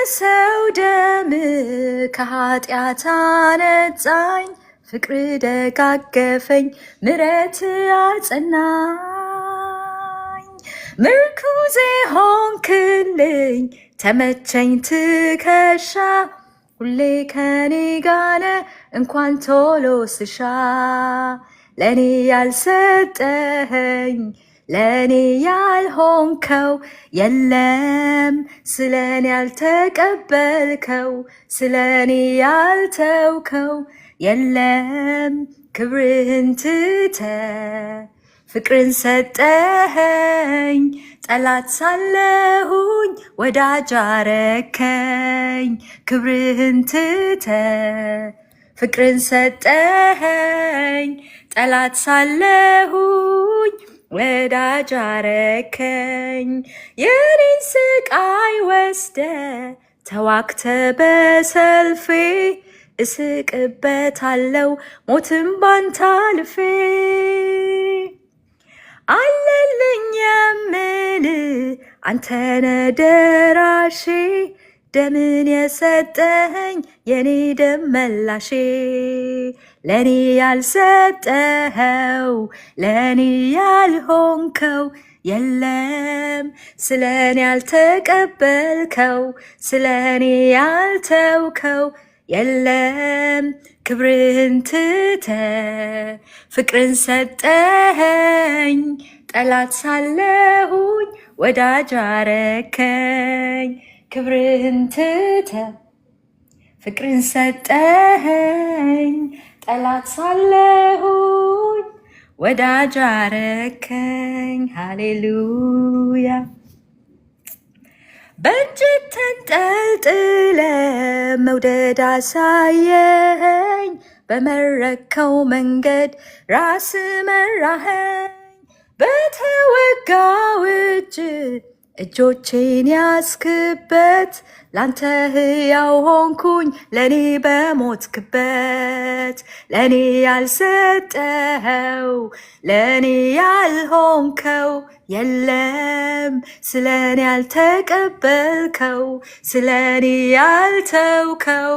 በፈሰሰው ደም ከኃጢአት አነጻኝ ፍቅር ደጋገፈኝ ምሕረት አጸናኝ ምርኩዜ ሆንክልኝ ተመቸኝ ትከሻ ሁሌ ከኔ ጋነ እንኳን ቶሎ ስሻ ለኔ ያልሰጠኸኝ ለኔ ያልሆንከው የለም ስለኔ ያልተቀበልከው ስለኔ ያልተውከው የለም ክብርህን ትተ ፍቅርን ሰጠኸኝ ጠላት ሳለሁኝ ወዳጅ አረከኝ ክብርህን ትተ ፍቅርን ሰጠኸኝ ጠላት ሳለሁኝ ወዳጅ አረከኝ የኔን ስቃይ ወስደ ተዋክተ በሰልፌ እስቅበታለው ሞትን ባንተ አልፌ አለልኝ የምል አንተነ ደራሼ ደምን የሰጠኸኝ የኔ ደም መላሼ ለኔ ያልሰጠኸው ለኔ ያልሆንከው የለም ስለኔ ያልተቀበልከው ስለኔ ያልተውከው የለም ክብርህን ትተ ፍቅርን ሰጠኸኝ ጠላት ሳለሁኝ ወዳጅ አረከኝ ክብርህን ትተ ፍቅርን ሰጠኸኝ ጠላት ሳለሁኝ ወዳጅ አረከኝ ሃሌሉያ በእጅህ ተንጠልጥለ መውደድ አሳየኸኝ በመረከው መንገድ ራስ መራኸኝ በተወጋው እጅ እጆቼን ያስክበት ላንተ ሕያው ሆንኩኝ ለኔ በሞትክበት ለኔ ያልሰጠኸው ለኔ ያልሆንከው የለም ስለኔ ያልተቀበልከው ስለኔ ያልተውከው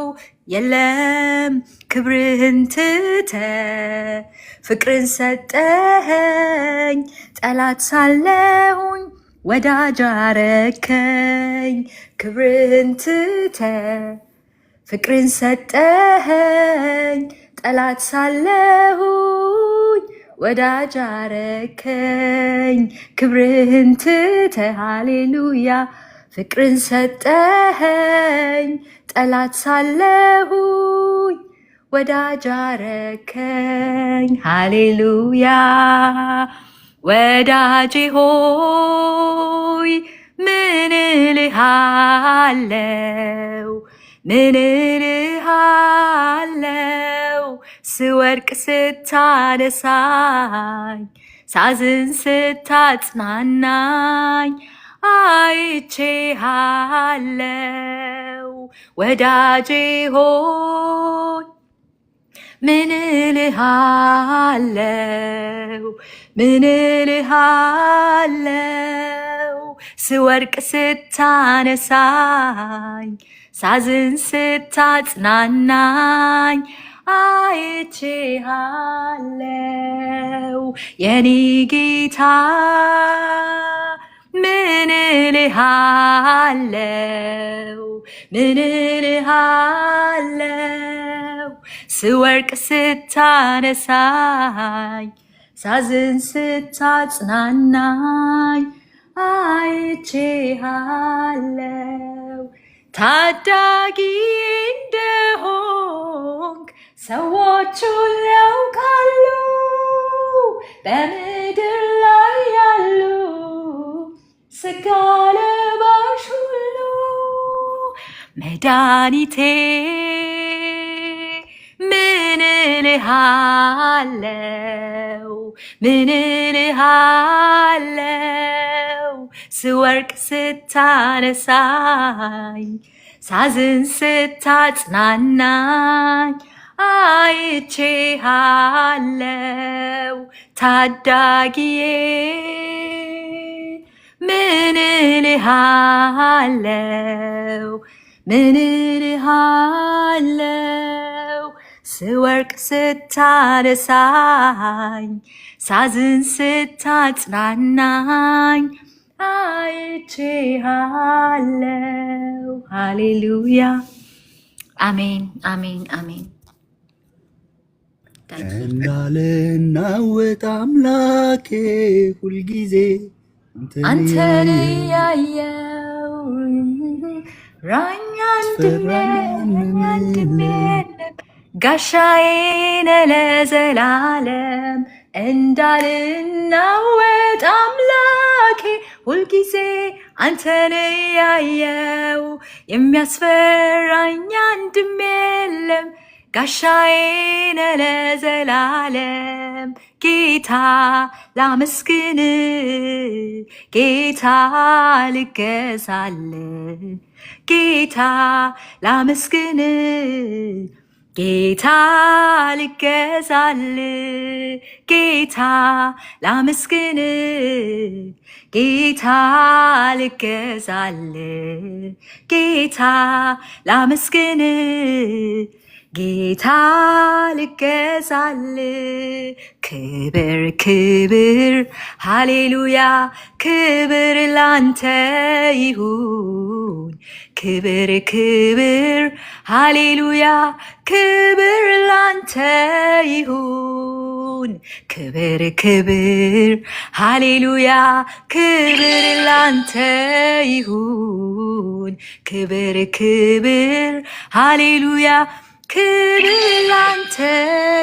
የለም ክብርህን ትተ ፍቅርን ሰጠኸኝ ጠላት ሳለሁኝ ወዳጅ አረከኝ ክብርህን ትተ ፍቅርን ሰጠኸኝ ጠላት ሳለሁኝ ወዳጅ አረከኝ ክብርህን ትተ ሃሌሉያ ፍቅርን ሰጠኸኝ ጠላት ሳለሁኝ ወዳጅ አረከኝ ሃሌሉያ ወዳጄ ሆይ ምን እልሃለው ምን እልሃለው ስወድቅ ስታነሳኝ ሳዝን ስታጽናናኝ አይቼሃለው ወዳጄ ሆይ ምን እልሃለው ምን እልሃለው ስወድቅ ስታነሳኝ ሳዝን ስታጽናናኝ አይቼሃለው የኔ ጌታ ምን እልሃለው ምን እልሃለው ስወድቅ ስታነሳኝ ሳዝን ስታጽናናኝ አይቼሃለው ታዳጊ እንደሆንክ ሰዎች ሁሉ ያውቃሉ በምድር ላይ ያሉ ስጋ ለባሽ ሁሉ መድኃኒቴ ምን እልሃለው ምን እልሃለው ስወድቅ ስታነሳኝ ሳዝን ስታጽናናኝ አይቼሃለው ታዳጊዬ ምን እልሃለው ምን እልሃለው ስወርቅ ስታነሳኝ ሳዝን ስታጽናናኝ አይቼሃለው ሃሌሉያ አሜን አሜን አሜን እንዳልናወጥ አምላኬ ሁልጊዜ አንተን ያየው ራኛ አንድሜ ጋሻዬን ለዘላለም እንዳልናወጥ አምላኬ ሁልጊዜ አንተን ያየው የሚያስፈራኝ አንድም የለም ጋሻዬን ለዘላለም ጌታ ላመስግን ጌታ ልገዛል ጌታ ላመስግን ጌታ ልገዛል ጌታ ላመስግን ጌታ ልገዛል ጌታ ላመስግን ጌታ ልገዛል ክብር ክብር ሃሌሉያ ክብር ላንተ ይሁን ክብር ክብር ሃሌሉያ ክብር ላንተ ይሁን ክብር ክብር ሃሌሉያ ክብር ላንተ ይሁን ክብር ክብር ሃሌሉያ ክብር ላንተ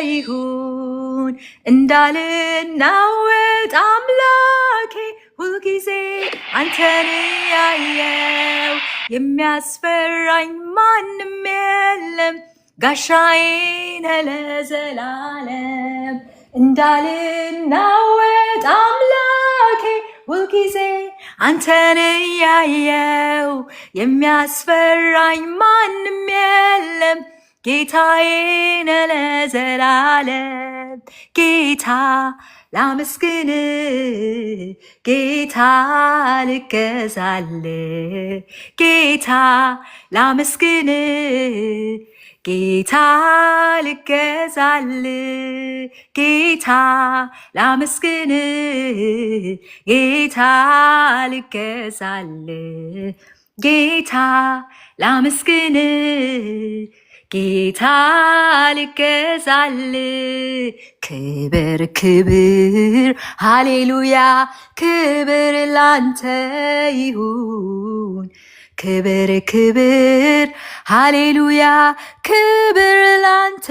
ይሁን እንዳልናወጥ አምላኬ ሁልጊዜ አንተን ያየው የሚያስፈራኝ ማንም የለም ጋሻዬን ለዘላለም እንዳልናወጥ አምላኬ ሁልጊዜ አንተን ያየው የሚያስፈራኝ ማንም የለም ጌታዬን ለዘላለም ጌታ ላመስግን ጌታ ልገዛል ጌታ ላመስግን ጌታ ልገዛል ጌታ ላመስግን ጌታ ልገዛል ጌታ ላመስግን ጌታ ልገዛል ክብር ክብር ሃሌሉያ ክብር ላንተ ይሁን ክብር ክብር ሃሌሉያ ክብር ላንተ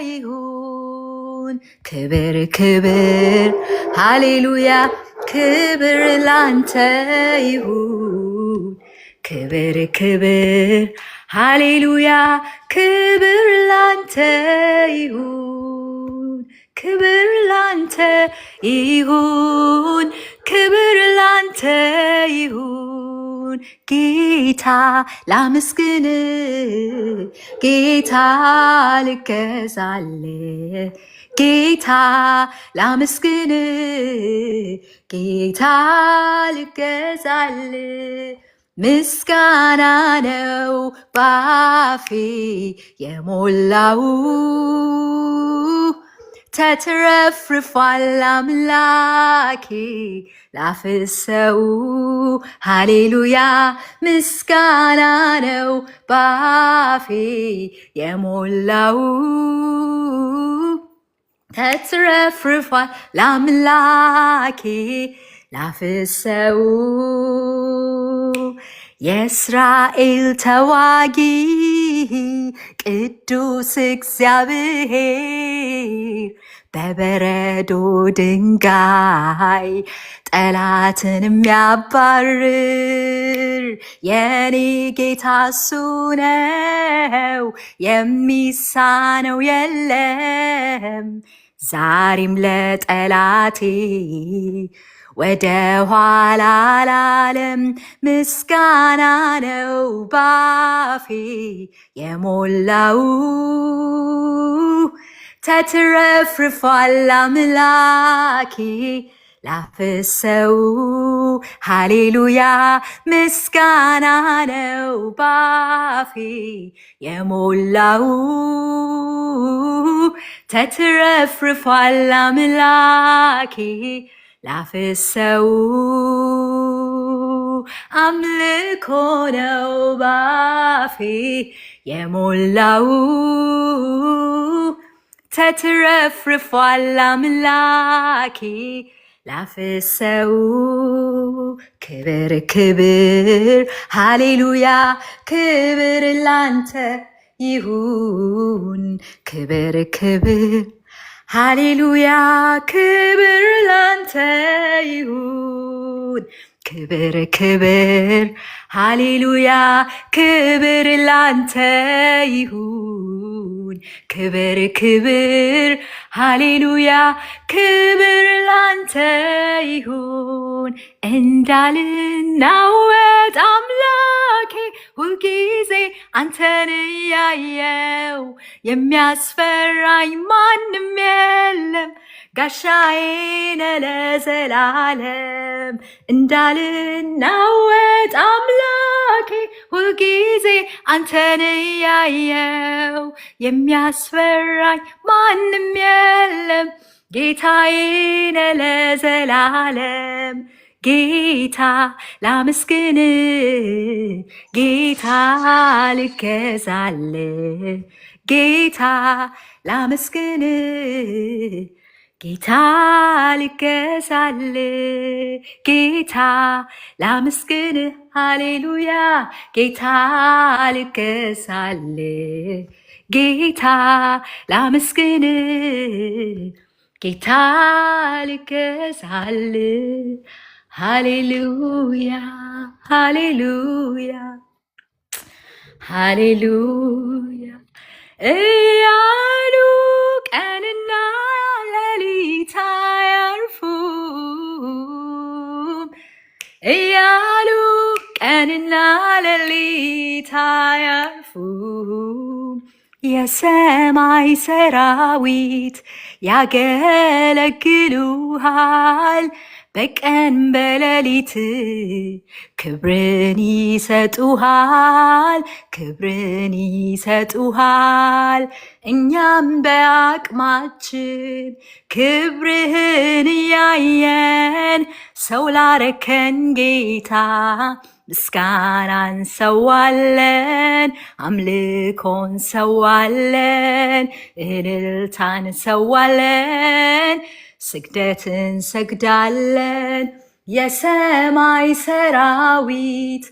ይሁን ክብር ክብር ሃሌሉያ ክብር ላንተ ይሁን ክብር ክብር ሃሌሉያ ክብር ላንተ ይሁን ክብር ላንተ ይሁን ክብር ላንተ ይሁን ጌታ ላመስግን ጌታ ልገዛል ጌታ ላመስግን ጌታ ልገዛል ምስጋና ነው ባፌ የሞላው ተትረፍርፏል አምላኬ ላፍሰው ሃሌሉያ ምስጋና ነው ባፌ የሞላው ተትረፍርፏል አምላኬ ላፍሰው የእስራኤል ተዋጊ ቅዱስ እግዚአብሔር በበረዶ ድንጋይ ጠላትን የሚያባርር የኔ ጌታ እሱ ነው፣ የሚሳነው የለም። ዛሬም ለጠላቴ ወደ ኋላ አላለም። ምስጋና ነው ባፌ የሞላው ተትረፍርፏል አምላኬ ላፍሰው ሃሌሉያ ምስጋና ነው ባፌ የሞላው ተትረፍርፏል አምላኬ ላፍሰው አምልኮ ነው ባፌ የሞላው ተትረፍርፏል አምላኬ ላፍሰው ክብር ክብር ሃሌሉያ ክብር ላንተ ይሁን ክብር ክብር ሃሌሉያ ክብር ላንተ ይሁን ክብር ክብር ሃሌሉያ ክብር ላንተ ይሁን ክብር ክብር ሃሌሉያ ክብር ላንተ ይሁን እንዳልናወጥ አምላኬ ሁልጊዜ አንተን ያየው የሚያስፈራኝ ማንም የለም ጋሻዬ ነህ ለዘላለም እንዳልናወጥ አምላኬ ሁልጊዜ አንተን ያየው የሚያስፈራኝ ማንም የለም ጌታዬ ነህ ለዘላለም ጌታ ላመስግን ጌታ ልገዛል ጌታ ላመስግን ጌታ ልገዛል ጌታ ላመስግን ሃሌሉያ ጌታ ልገዛል ጌታ ላመስግን ጌታ ልገዛል ሃሌሉያ ሃሌሉያ ሃሌሉያ እያሉ ቀንና ሌሊት አያርፉም እያሉ ቀንና ሌሊት አያርፉም የሰማይ ሰራዊት ያገለግሉሃል በቀን በሌሊት ክብርን ይሰጡሃል ክብርን ይሰጡሃል እኛም በአቅማችን ክብርህን እያየን ሰው ላረከን ጌታ ምስጋናን ሰዋለን አምልኮን ሰዋለን እልልታን ሰዋለን ስግደትን ሰግዳለን የሰማይ ሰራዊት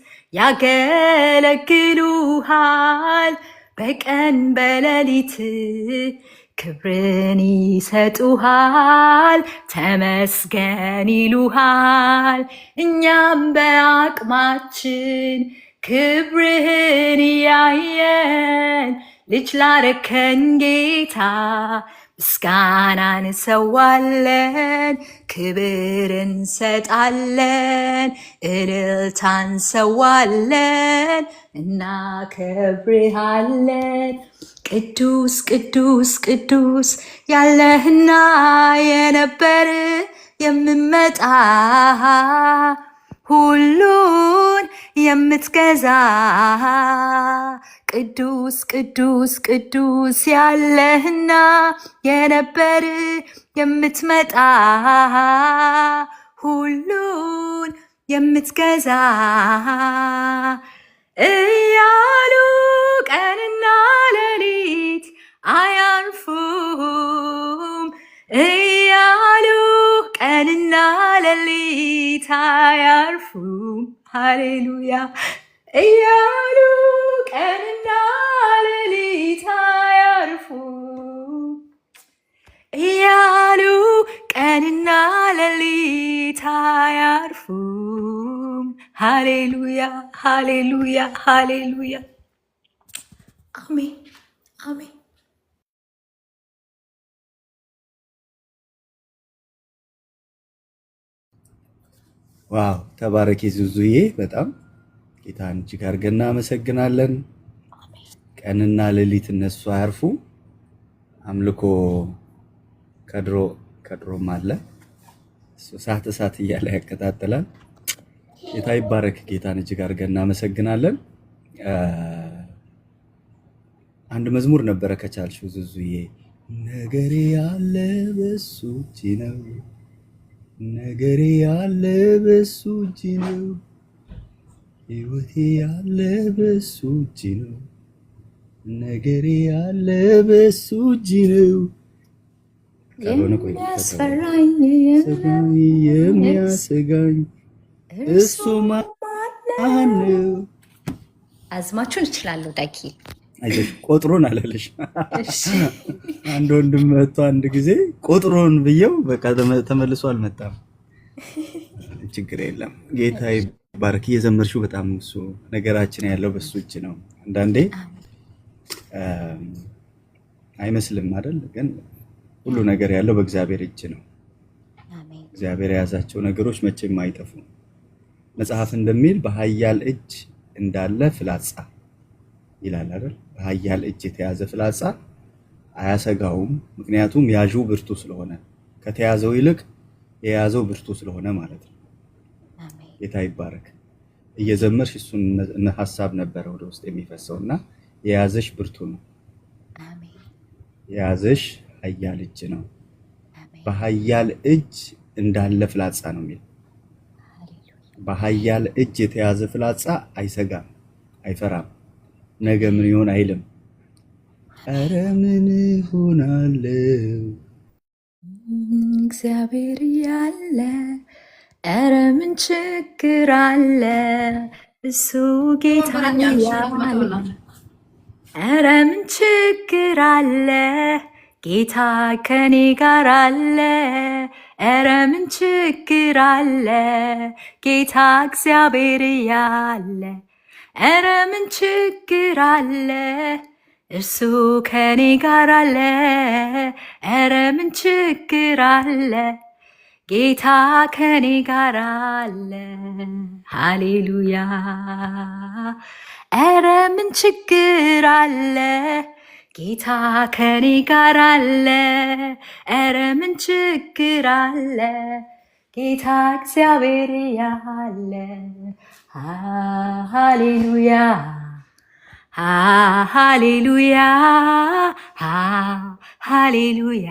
ያገለግሉሃል በቀን በሌሊት ክብርን ይሰጡሃል ተመስገን ይሉሃል እኛም በአቅማችን ክብርህን ያየን ልጅ ላረከን ጌታ ምስጋናን ሰዋለን ክብርን ሰጣለን እልልታን ሰዋለን እናከብርሃለን ቅዱስ ቅዱስ ቅዱስ ያለህና የነበር የምመጣ ሁሉን የምትገዛ ቅዱስ ቅዱስ ቅዱስ ያለህና የነበር የምትመጣ ሁሉን የምትገዛ እያሉ ቀንና ሌሊት አያርፉም እያሉ ቀንና ሌሊት አያርፉም ሃሌሉያ እያሉ ቀንና ሌሊት አያርፉም እያሉ ቀንና ሌሊት አያርፉም ሃሌሉያ ሃሌሉያ ሃሌሉያ አሜን አሜን ዋው ተባረኪ ዙዙዬ በጣም ጌታን እጅግ አድርገን እናመሰግናለን። ቀንና ሌሊት እነሱ አያርፉ አምልኮ ከድሮም አለ እሳት እሳት እያለ ያቀጣጥላል። ጌታ ይባረክ። ጌታን እጅግ አድርገን እናመሰግናለን። አንድ መዝሙር ነበረ ከቻልሽው ዙዙዬ፣ ነገሬ ያለ በሱ እጅ ነው፣ ነገሬ ያለ በሱ እጅ ነው፣ ሕይወቴ ያለ በሱ እጅ ነው፣ ነገሬ ያለ በሱ እጅ ነው። የሚያስፈራኝ የሚያሰጋኝ እሱ ማን ነው? አዝማችሁን እችላለሁ። ዳኪ አይዞሽ፣ ቁጥሩን አላለሽ። አንድ ወንድም መጥቶ አንድ ጊዜ ቁጥሩን ብየው በቃ ተመልሶ አልመጣም። ችግር የለም። ጌታ ይባርክ። እየዘመርሽው በጣም እሱ ነገራችን ያለው በሱ እጅ ነው። አንዳንዴ አይመስልም አይደል? ግን ሁሉ ነገር ያለው በእግዚአብሔር እጅ ነው። እግዚአብሔር የያዛቸው ነገሮች መቼም አይጠፉም። መጽሐፍ እንደሚል በኃያል እጅ እንዳለ ፍላጻ ይላል አይደል? በኃያል እጅ የተያዘ ፍላጻ አያሰጋውም። ምክንያቱም ያዡ ብርቱ ስለሆነ፣ ከተያዘው ይልቅ የያዘው ብርቱ ስለሆነ ማለት ነው። ጌታ ይባረክ። እየዘመርሽ እሱን ሐሳብ ነበረ ወደ ውስጥ የሚፈሰውና የያዘሽ ብርቱ ነው። የያዘሽ ኃያል እጅ ነው። በኃያል እጅ እንዳለ ፍላጻ ነው የሚል። በኃያል እጅ የተያዘ ፍላጻ አይሰጋም፣ አይፈራም። ነገ ምን ይሆን አይልም። ኧረ ምን ሆናለው እግዚአብሔር ያለ፣ ኧረ ምን ችግር አለ እሱ ጌታ ያለ፣ ኧረ ምን ችግር አለ ጌታ ከኔ ጋር አለ፣ ኧረ ምን ችግር አለ ጌታ እግዚአብሔር ያለ፣ ኧረ ምን ችግር አለ እርሱ ከኔ ጋር አለ፣ ኧረ ምን ችግር አለ ጌታ ከኔ ጋር አለ። ሃሌሉያ። ኧረ ምን ችግር አለ ጌታ ከኔ ጋር አለ፣ ኧረ ምን ችግር አለ ጌታ እግዚአብሔር ያለ። ሃሌሉያ ሃሌሉያ ሃሌሉያ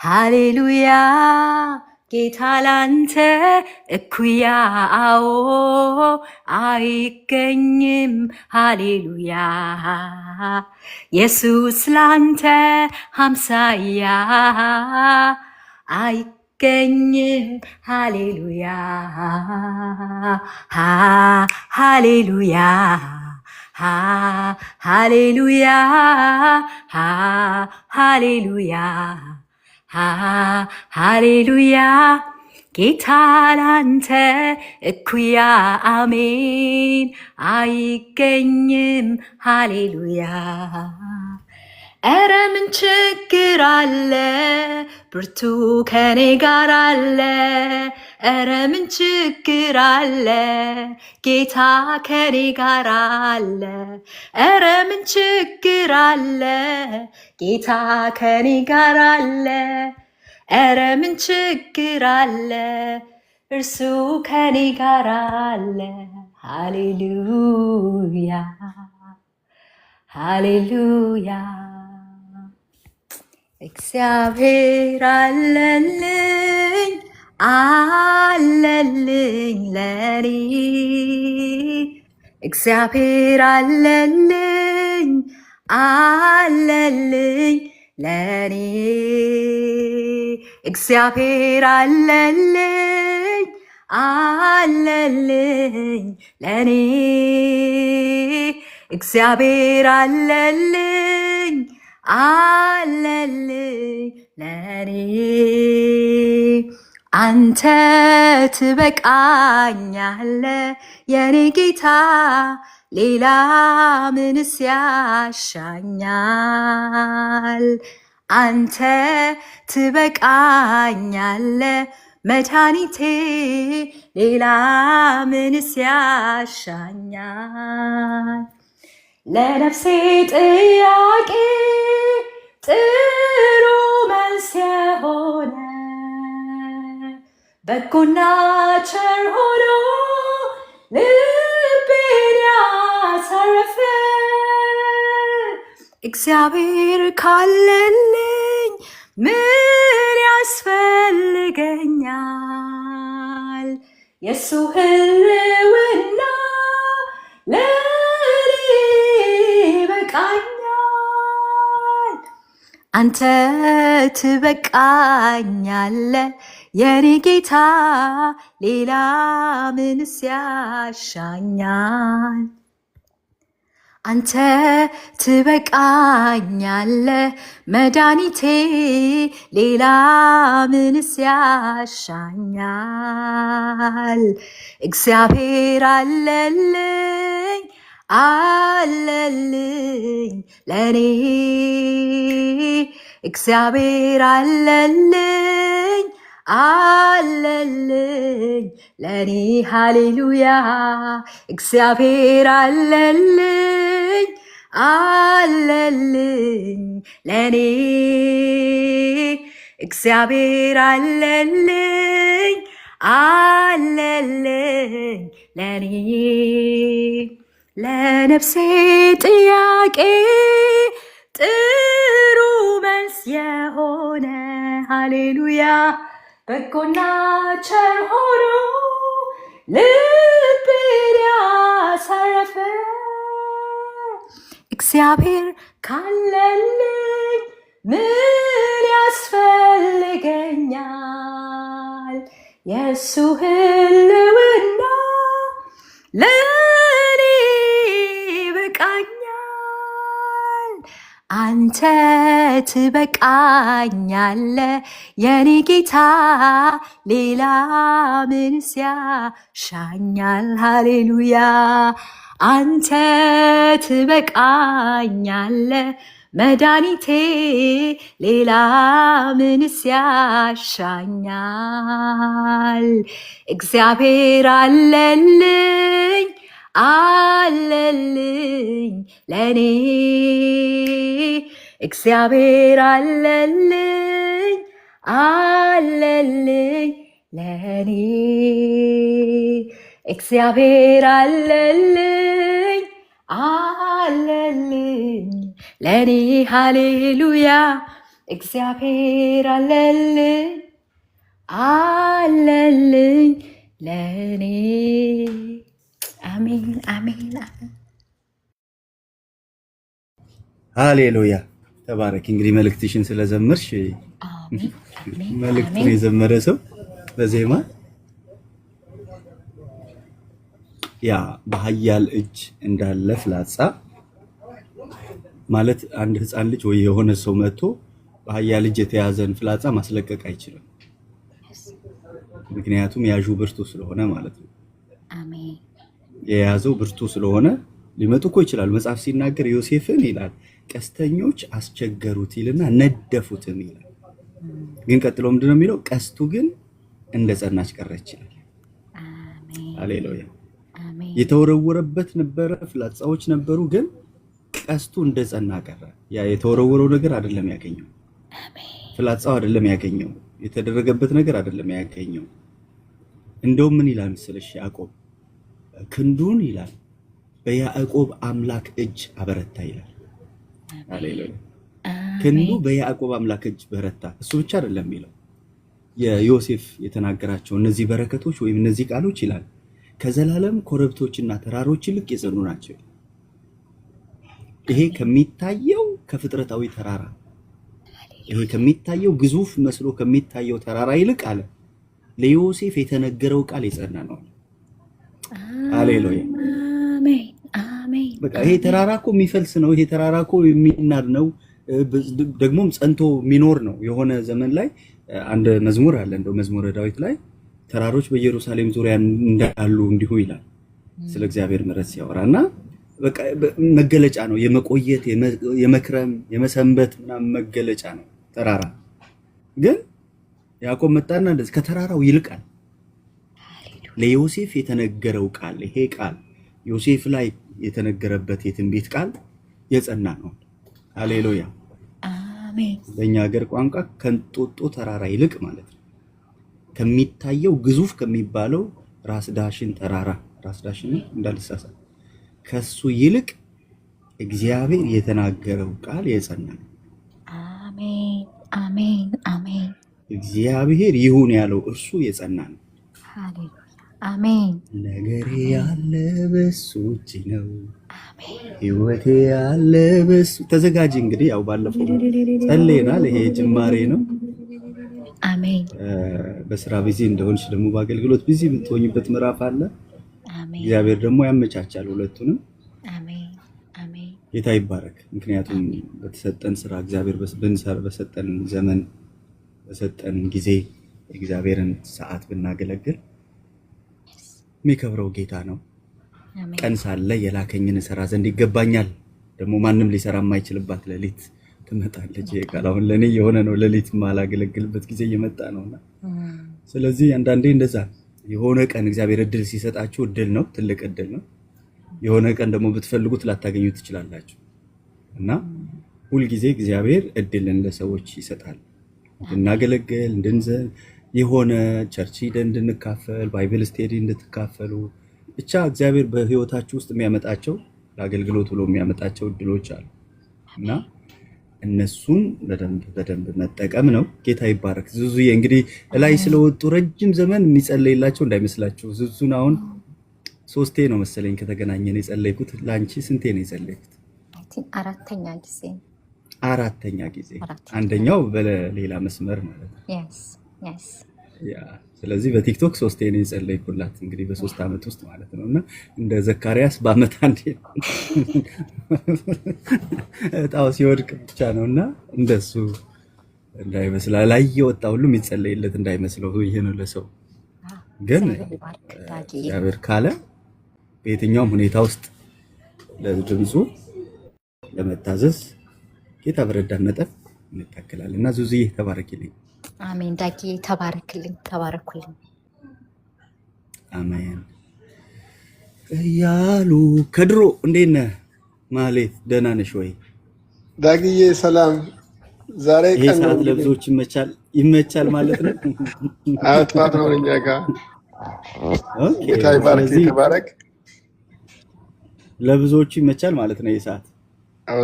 ሃሌሉያ። ጌታ ላንተ እኩያው አይገኝም። ሃሌሉያ ኢየሱስ ላንተ ሃምሳያ አይገኝም። ሃሌሉያ ሃሌሉያ ሃሌሉያ ሃሌሉያ ሃሌሉያ። ጌታ ላንተ እኩያ አሜን አይገኝም። ሃሌሉያ። ኧረ ምን ችግር አለ ብርቱ ከኔ ጋር አለ፣ ኧረ ምን ችግር አለ ጌታ ከኔ ጋር አለ፣ ኧረ ምን ችግር አለ ጌታ ከኔ ጋር አለ፣ ኧረ ምን ችግር አለ እርሱ ከኔ ጋር አለ። ሃሌሉያ ሃሌሉያ። እግዚአብሔር አለልኝ አለልኝ ለኔ፣ እግዚአብሔር አለልኝ አለልኝ ለኔ፣ እግዚአብሔር አለልኝ አለልኝ ለኔ፣ እግዚአብሔር አለልኝ አለልኝ ለኔ። አንተ ትበቃኛለ የኔ ጌታ፣ ሌላ ምንስ ያሻኛል? አንተ ትበቃኛለ መድኃኒቴ፣ ሌላ ምንስ ያሻኛል? ለነፍሴ ጥያቄ ጥሩ መልስ የሆነ በጎና ቸር ሆኖ ልቤን ያሳረፈ እግዚአብሔር ካለልኝ ምን ያስፈልገኛል? የሱ ህልውና ለኔ በቃኛል። አንተ ትበቃኛለ የኔ ጌታ፣ ሌላ ምንስ ያሻኛል? አንተ ትበቃኛለ መድኃኒቴ፣ ሌላ ምንስ ያሻኛል? እግዚአብሔር አለልኝ አለልኝ ለኔ፣ እግዚአብሔር አለልኝ አለልኝ ለኔ። ሃሌሉያ እግዚአብሔር አለልኝ አለልኝ ለኔ፣ እግዚአብሔር አለልኝ አለልኝ ለኔ። ለነፍሴ ጥያቄ ጥሩ መልስ የሆነ ሃሌሉያ በጎና ቸር ሆኖ ልቤን ያሳረፈ እግዚአብሔር ካለልኝ ምን ያስፈልገኛል? የሱ ህልውና ለኔ በቃኛል። አንተ ትበቃኛለ የኔ ጌታ፣ ሌላ ምንስ ያሻኛል? ሃሌሉያ አንተ ትበቃኛለ መድኃኒቴ፣ ሌላ ምንስ ያሻኛል? እግዚአብሔር አለልኝ አለልኝ ለኔ፣ እግዚአብሔር አለልኝ አለልኝ ለኔ፣ እግዚአብሔር አለልኝ አለልኝ ለኔ። ሃሌሉያ እግዚአብሔር አለልኝ አለልኝ ለኔ። አሜን አሜን አሜን። ሃሌሉያ ተባረክ። እንግዲህ መልእክትሽን ስለዘመርሽ መልእክቱን የዘመረ ሰው በዜማ ያ በኃያል እጅ እንዳለ ፍላጻ ማለት አንድ ህፃን ልጅ ወይ የሆነ ሰው መጥቶ በኃያል እጅ የተያዘን ፍላጻ ማስለቀቅ አይችልም። ምክንያቱም ያዡ ብርቱ ስለሆነ ማለት ነው። አሜን። የያዘው ብርቱ ስለሆነ ሊመጡ እኮ ይችላል። መጽሐፍ ሲናገር ዮሴፍን ይላል ቀስተኞች አስቸገሩት ይልና ነደፉትም ይላል። ግን ቀጥሎ ምንድነው የሚለው? ቀስቱ ግን እንደ ጸናች ቀረች ይላል። አሜን ሃሌሉያ። አሜን። የተወረወረበት ነበረ፣ ፍላጻዎች ነበሩ፣ ግን ቀስቱ እንደ ጸና ቀረ። ያ የተወረወረው ነገር አይደለም ያገኘው፣ ፍላጻው አይደለም ያገኘው፣ የተደረገበት ነገር አይደለም ያገኘው። እንደውም ምን ይላል መሰለሽ ያዕቆብ ክንዱን ይላል በያዕቆብ አምላክ እጅ አበረታ ይላል። ሃሌሉያ። ክንዱ በያዕቆብ አምላክ እጅ በረታ። እሱ ብቻ አይደለም የሚለው የዮሴፍ የተናገራቸው እነዚህ በረከቶች ወይም እነዚህ ቃሎች ይላል ከዘላለም ኮረብቶችና ተራሮች ይልቅ የጸኑ ናቸው። ይሄ ከሚታየው ከፍጥረታዊ ተራራ፣ ይሄ ከሚታየው ግዙፍ መስሎ ከሚታየው ተራራ ይልቅ አለ ለዮሴፍ የተነገረው ቃል የጸና ነው። ሃሌሉያ አሜን አሜን። በቃ ይሄ ተራራ እኮ የሚፈልስ ነው። ይሄ ተራራ እኮ የሚናድ ነው። ደግሞም ጸንቶ የሚኖር ነው። የሆነ ዘመን ላይ አንድ መዝሙር አለ፣ እንደው መዝሙረ ዳዊት ላይ ተራሮች በኢየሩሳሌም ዙሪያ እንዳሉ እንዲሁ ይላል ስለ እግዚአብሔር ምሕረት ሲያወራና በቃ መገለጫ ነው። የመቆየት የመክረም የመሰንበት ምናምን መገለጫ ነው ተራራ። ግን ያዕቆብ መጣና እንደዚህ ከተራራው ይልቃል። ለዮሴፍ የተነገረው ቃል ይሄ ቃል ዮሴፍ ላይ የተነገረበት የትንቢት ቃል የጸና ነው። ሃሌሉያ አሜን። በእኛ ሀገር ቋንቋ ከንጦጦ ተራራ ይልቅ ማለት ነው። ከሚታየው ግዙፍ ከሚባለው ራስ ዳሽን ተራራ ራስ ዳሽን እንዳልሳሳት ከሱ ይልቅ እግዚአብሔር የተናገረው ቃል የጸና ነው። አሜን አሜን አሜን። እግዚአብሔር ይሁን ያለው እርሱ የጸና ነው። ሃሌሉያ አሜን። ነገሬ ያለ በሱ እጅ ነው። አሜን ህይወቴ ያለ በሱ ተዘጋጅ። እንግዲህ ያው ባለፈው ጸልየናል። ይሄ ጅማሬ ነው። አሜን በስራ ቢዚ እንደሆንሽ ደግሞ በአገልግሎት ቢዚ የምትሆኝበት ምዕራፍ አለ። አሜን እግዚአብሔር ደግሞ ያመቻቻል ሁለቱንም። አሜን አሜን። ጌታ ይባረክ። ምክንያቱም በተሰጠን ስራ እግዚአብሔር በሰጠን ዘመን በሰጠን ጊዜ እግዚአብሔርን ሰዓት ብናገለግል የሚከብረው ጌታ ነው። አሜን ቀን ሳለ የላከኝን እሰራ ዘንድ ይገባኛል። ደግሞ ማንም ሊሰራ የማይችልባት ሌሊት ትመጣለች። ይሄ ቃል አሁን ለኔ የሆነ ነው። ሌሊት ማላገለግልበት ጊዜ እየመጣ ነውና ስለዚህ አንዳንዴ እንደዛ የሆነ ቀን እግዚአብሔር እድል ሲሰጣችሁ እድል ነው፣ ትልቅ እድል ነው። የሆነ ቀን ደግሞ ብትፈልጉት ላታገኙ ትችላላችሁ። እና ሁልጊዜ እግዚአብሔር እድልን ለሰዎች ይሰጣል። እንድናገለግል እንድንዘል የሆነ ቸርች ሄደን እንድንካፈል ባይብል ስተዲ እንድትካፈሉ ብቻ እግዚአብሔር በህይወታችሁ ውስጥ የሚያመጣቸው ለአገልግሎት ብሎ የሚያመጣቸው እድሎች አሉ እና እነሱን በደንብ መጠቀም ነው። ጌታ ይባረክ። ዙዙዬ እንግዲህ ላይ ስለወጡ ረጅም ዘመን የሚጸለይላቸው እንዳይመስላችሁ። ዙዙን አሁን 3ቴ ነው መሰለኝ ከተገናኘን የጸለይኩት። ላንቺ ስንቴ ነው የጸለይኩት? አራተኛ ጊዜ። አንደኛው በሌላ መስመር ማለት ነው። ያ ስለዚህ በቲክቶክ 3ቴ ነው የጸለይኩላት እንግዲህ በ3 ዓመት ውስጥ ማለት ነውና እንደ ዘካርያስ በአመት አንዴ እጣው ሲወድቅ ብቻ ነውና እንደሱ እንዳይመስላ ላይ የወጣ ሁሉ የሚጸለይለት እንዳይመስለው። ይሄ ነው ለሰው ግን እግዚአብሔር ካለ በየትኛውም ሁኔታ ውስጥ ለድምፁ ለመታዘዝ ጌታ በረዳን መጠን እንታከላለን እና ዙዙዬ ተባረኪልኝ። አሜን። ዳጊ ተባረክልኝ፣ ተባረኩልኝ። አሜን እያሉ ከድሮ እንዴት ነህ ማህሌት? ደህና ነሽ ወይ? ዳግዬ ሰላም። ዛሬ ይሄ ሰዓት ለብዙዎች ይመቻል ማለት ነው። ጠዋት ነው እኛ ጋር። ጌታ ይባርክ፣ ተባረክ። ለብዙዎች ይመቻል ማለት ነው ይሄ ሰዓት።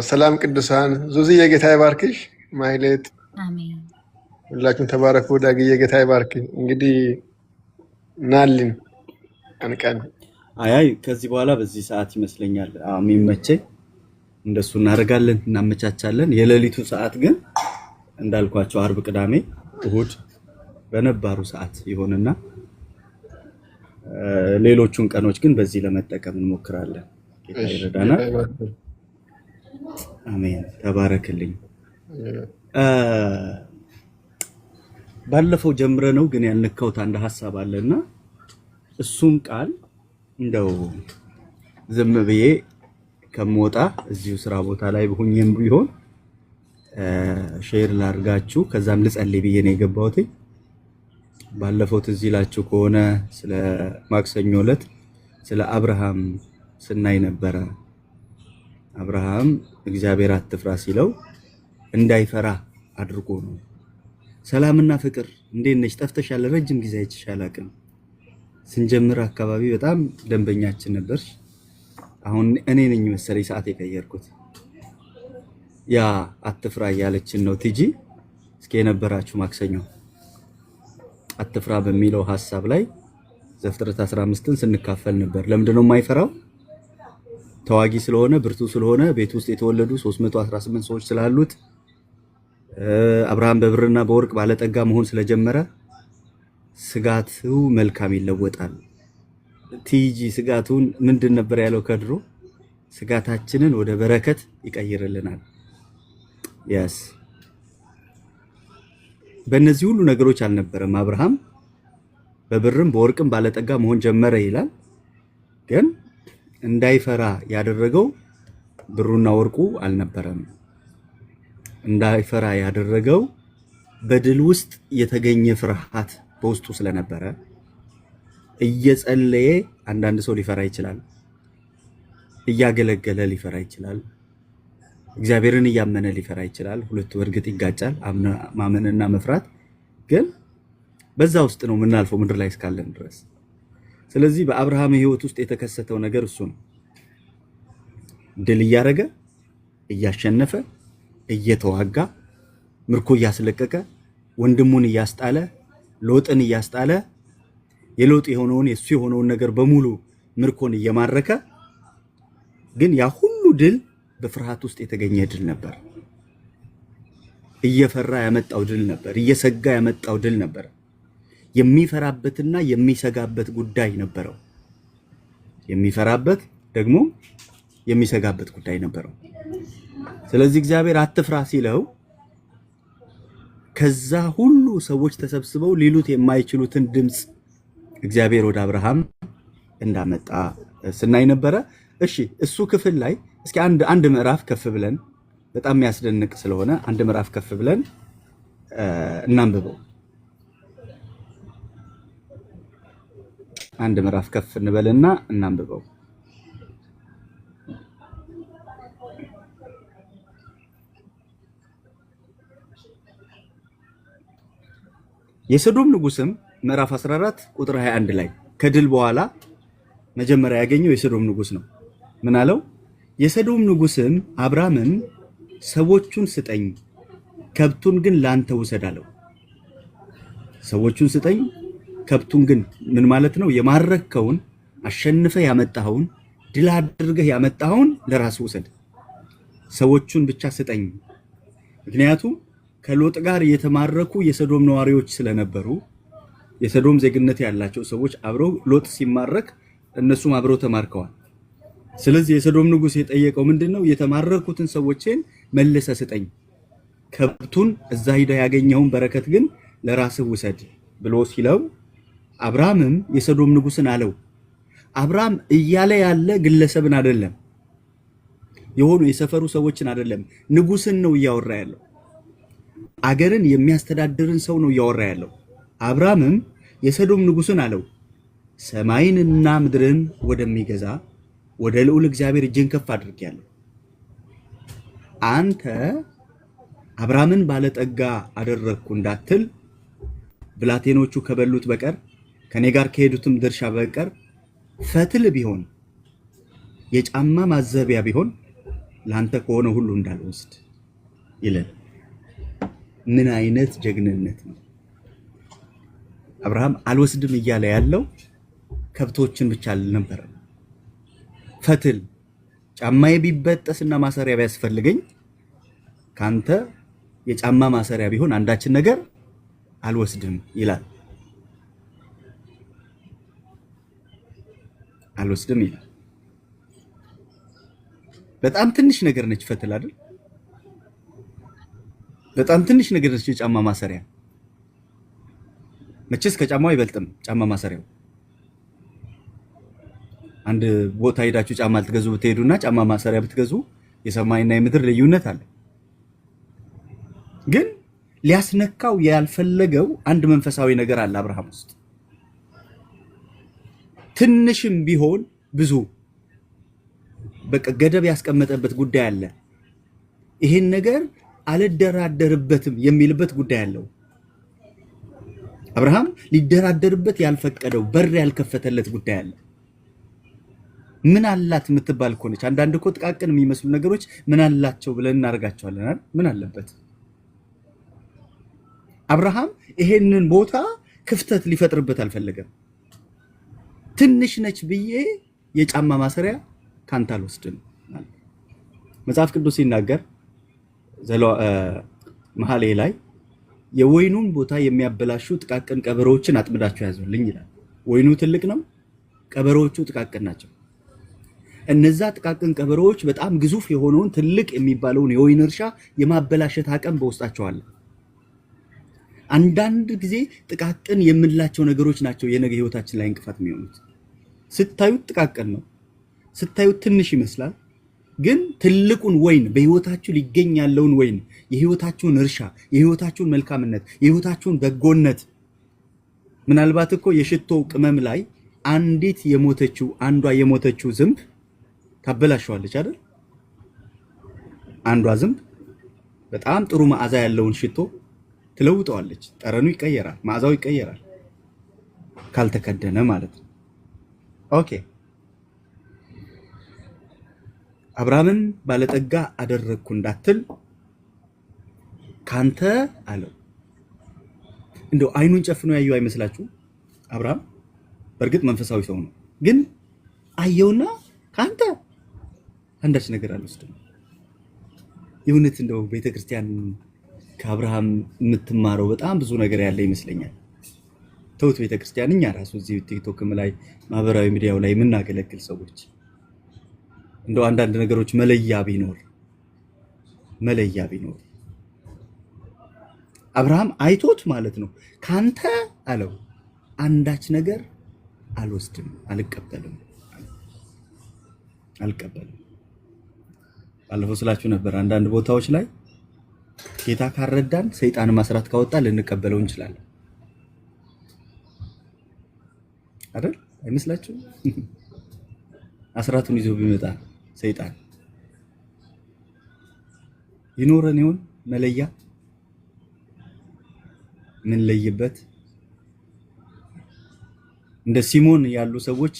ሰላም ቅዱሳን። ዙዙዬ ጌታ ይባርክሽ። ማህሌት አሜን። ሁላችሁም ተባረኩ። ዳግዬ ጌታ ይባርክ። እንግዲህ ናልን ቀን አይ ከዚህ በኋላ በዚህ ሰዓት ይመስለኛል የሚመቸኝ። እንደሱ እናደርጋለን፣ እናመቻቻለን። የሌሊቱ ሰዓት ግን እንዳልኳቸው አርብ፣ ቅዳሜ፣ እሁድ በነባሩ ሰዓት ይሆንና ሌሎቹን ቀኖች ግን በዚህ ለመጠቀም እንሞክራለን። ጌታ ይረዳናል። አሜን። ተባረክልኝ። ባለፈው ጀምረ ነው ግን ያልነካውት አንድ ሐሳብ አለና እሱም ቃል እንደው ዝም ብዬ ከመውጣ እዚሁ ስራ ቦታ ላይ ሆኜም ቢሆን ሼር ላርጋችሁ ከዛም ልጸልይ ብዬ ነው የገባሁት። ባለፈው ትዝ ይላችሁ ከሆነ ስለ ማክሰኞ ዕለት ስለ አብርሃም ስናይ ነበረ። አብርሃም እግዚአብሔር አትፍራ ሲለው እንዳይፈራ አድርጎ ነው። ሰላምና ፍቅር እንዴት ነሽ? ጠፍተሻል፣ ረጅም ጊዜ አይቼሻል አቅም ስንጀምር አካባቢ በጣም ደንበኛችን ነበርሽ። አሁን እኔ ነኝ መሰለኝ ሰዓት የቀየርኩት። ያ አትፍራ ያለችን ነው ቲጂ። እስኪ የነበራችሁ ማክሰኞ አትፍራ በሚለው ሐሳብ ላይ ዘፍጥረት 15ን ስንካፈል ነበር። ለምንድነው የማይፈራው? ተዋጊ ስለሆነ ብርቱ ስለሆነ ቤት ውስጥ የተወለዱ 318 ሰዎች ስላሉት አብርሃም በብርና በወርቅ ባለጠጋ መሆን ስለጀመረ ስጋቱ መልካም ይለወጣል። ቲጂ ስጋቱን ምንድን ነበር ያለው? ከድሮ ስጋታችንን ወደ በረከት ይቀይርልናል። ያስ በእነዚህ ሁሉ ነገሮች አልነበረም አብርሃም በብርም በወርቅም ባለጠጋ መሆን ጀመረ ይላል። ግን እንዳይፈራ ያደረገው ብሩና ወርቁ አልነበረም። እንዳይፈራ ያደረገው በድል ውስጥ የተገኘ ፍርሃት በውስጡ ስለነበረ እየጸለየ አንዳንድ ሰው ሊፈራ ይችላል። እያገለገለ ሊፈራ ይችላል። እግዚአብሔርን እያመነ ሊፈራ ይችላል። ሁለቱ እርግጥ ይጋጫል፣ ማመንና መፍራት። ግን በዛ ውስጥ ነው የምናልፈው ምድር ላይ እስካለን ድረስ። ስለዚህ በአብርሃም ህይወት ውስጥ የተከሰተው ነገር እሱ ነው። ድል እያደረገ እያሸነፈ እየተዋጋ ምርኮ እያስለቀቀ ወንድሙን እያስጣለ ሎጥን እያስጣለ የሎጥ የሆነውን የሱ የሆነውን ነገር በሙሉ ምርኮን እየማረከ ግን ያ ሁሉ ድል በፍርሃት ውስጥ የተገኘ ድል ነበር። እየፈራ ያመጣው ድል ነበር። እየሰጋ ያመጣው ድል ነበር። የሚፈራበትና የሚሰጋበት ጉዳይ ነበረው። የሚፈራበት ደግሞ የሚሰጋበት ጉዳይ ነበረው። ስለዚህ እግዚአብሔር አትፍራ ሲለው ከዛ ሁሉ ሰዎች ተሰብስበው ሊሉት የማይችሉትን ድምጽ እግዚአብሔር ወደ አብርሃም እንዳመጣ ስናይ ነበረ። እሺ እሱ ክፍል ላይ እስኪ አንድ ምዕራፍ ከፍ ብለን በጣም የሚያስደንቅ ስለሆነ አንድ ምዕራፍ ከፍ ብለን እናንብበው። አንድ ምዕራፍ ከፍ እንበልና እናንብበው። የሰዶም ንጉስም ምዕራፍ 14 ቁጥር 21 ላይ ከድል በኋላ መጀመሪያ ያገኘው የሰዶም ንጉስ ነው። ምን አለው? የሰዶም ንጉስም አብራምን ሰዎቹን ስጠኝ፣ ከብቱን ግን ላንተ ውሰድ አለው። ሰዎቹን ስጠኝ፣ ከብቱን ግን ምን ማለት ነው? የማረከውን አሸንፈ ያመጣኸውን ድል አድርገህ ያመጣኸውን ለራስህ ውሰድ፣ ሰዎቹን ብቻ ስጠኝ። ምክንያቱም ከሎጥ ጋር የተማረኩ የሰዶም ነዋሪዎች ስለነበሩ የሰዶም ዜግነት ያላቸው ሰዎች አብረው ሎጥ ሲማረክ እነሱም አብረው ተማርከዋል። ስለዚህ የሰዶም ንጉስ የጠየቀው ምንድነው? የተማረኩትን ሰዎችን መልሰ ስጠኝ፣ ከብቱን እዛ ሂዳ ያገኘውን በረከት ግን ለራስህ ውሰድ ብሎ ሲለው አብርሃምም የሰዶም ንጉስን አለው። አብርሃም እያለ ያለ ግለሰብን አይደለም፣ የሆኑ የሰፈሩ ሰዎችን አይደለም፣ ንጉስን ነው እያወራ ያለው። አገርን የሚያስተዳድርን ሰው ነው እያወራ ያለው። አብርሃምም የሰዶም ንጉስን አለው፣ ሰማይንና ምድርን ወደሚገዛ ወደ ልዑል እግዚአብሔር እጅን ከፍ አድርጌያለሁ። አንተ አብርሃምን ባለጠጋ አደረግኩ እንዳትል ብላቴኖቹ ከበሉት በቀር ከኔ ጋር ከሄዱትም ድርሻ በቀር ፈትል ቢሆን የጫማ ማዘቢያ ቢሆን ላንተ ከሆነ ሁሉ እንዳልወስድ ይላል። ምን አይነት ጀግንነት ነው! አብርሃም አልወስድም እያለ ያለው ከብቶችን ብቻ አልነበረም። ፈትል ጫማዬ ቢበጠስና ማሰሪያ ቢያስፈልገኝ ካንተ የጫማ ማሰሪያ ቢሆን አንዳችን ነገር አልወስድም ይላል። አልወስድም ይላል። በጣም ትንሽ ነገር ነች ፈትል አይደል? በጣም ትንሽ ነገር ነች የጫማ ማሰሪያ። መቼስ ከጫማው አይበልጥም ጫማ ማሰሪያው። አንድ ቦታ ሄዳችሁ ጫማ ልትገዙ ብትሄዱና ጫማ ማሰሪያ ብትገዙ የሰማይና የምድር ልዩነት አለ። ግን ሊያስነካው ያልፈለገው አንድ መንፈሳዊ ነገር አለ አብርሃም ውስጥ። ትንሽም ቢሆን ብዙ በቃ ገደብ ያስቀመጠበት ጉዳይ አለ። ይሄን ነገር አልደራደርበትም የሚልበት ጉዳይ አለው። አብርሃም ሊደራደርበት ያልፈቀደው በር ያልከፈተለት ጉዳይ አለ። ምን አላት የምትባል እኮ ነች። አንዳንድ እኮ ጥቃቅን የሚመስሉ ነገሮች ምን አላቸው ብለን እናደርጋቸዋለን አይደል? ምን አለበት? አብርሃም ይሄንን ቦታ ክፍተት ሊፈጥርበት አልፈለገም። ትንሽ ነች ብዬ የጫማ ማሰሪያ ካንተ አልወስድም። መጽሐፍ ቅዱስ ሲናገር መኃልየ ላይ የወይኑን ቦታ የሚያበላሹ ጥቃቅን ቀበሮዎችን አጥምዳችሁ ያዙልኝ ይላል። ወይኑ ትልቅ ነው፣ ቀበሮዎቹ ጥቃቅን ናቸው። እነዛ ጥቃቅን ቀበሮዎች በጣም ግዙፍ የሆነውን ትልቅ የሚባለውን የወይን እርሻ የማበላሸት አቅም በውስጣቸው አለ። አንዳንድ ጊዜ ጥቃቅን የምንላቸው ነገሮች ናቸው የነገ ህይወታችን ላይ እንቅፋት የሚሆኑት። ስታዩት ጥቃቅን ነው፣ ስታዩት ትንሽ ይመስላል። ግን ትልቁን ወይን በህይወታችሁ ሊገኝ ያለውን ወይን፣ የህይወታችሁን እርሻ፣ የህይወታችሁን መልካምነት፣ የህይወታችሁን በጎነት ምናልባት እኮ የሽቶ ቅመም ላይ አንዷ የሞተችው ዝንብ ታበላሸዋለች አይደል? አንዷ ዝንብ በጣም ጥሩ መዓዛ ያለውን ሽቶ ትለውጠዋለች። ጠረኑ ይቀየራል፣ መዓዛው ይቀየራል። ካልተከደነ ማለት ነው። ኦኬ አብርሃምን ባለጠጋ አደረግኩ እንዳትል ካንተ አለው። እንደው አይኑን ጨፍኖ ያየው አይመስላችሁ? አብርሃም በእርግጥ መንፈሳዊ ሰው ነው፣ ግን አየውና ካንተ አንዳች ነገር አልወስድም። የእውነት እንደው ቤተክርስቲያን ከአብርሃም የምትማረው በጣም ብዙ ነገር ያለ ይመስለኛል። ተውት ቤተክርስቲያን፣ እኛ ራሱ እዚህ ቲክቶክም ላይ ማህበራዊ ሚዲያው ላይ የምናገለግል ሰዎች እንደው አንዳንድ ነገሮች መለያ ቢኖር አብርሃም አይቶት ማለት ነው ካንተ አለው አንዳች ነገር አልወስድም፣ አልቀበልም። ባለፈው ስላችሁ ነበር አንዳንድ ቦታዎች ላይ ጌታ ካረዳን ሰይጣን ማስራት ካወጣ ልንቀበለው እንችላለን አይደል? አይመስላችሁ? አስራቱን ይዞ ቢመጣ ሰይጣን ይኖረን ይሆን መለያ? ምን ለይበት? እንደ ሲሞን ያሉ ሰዎች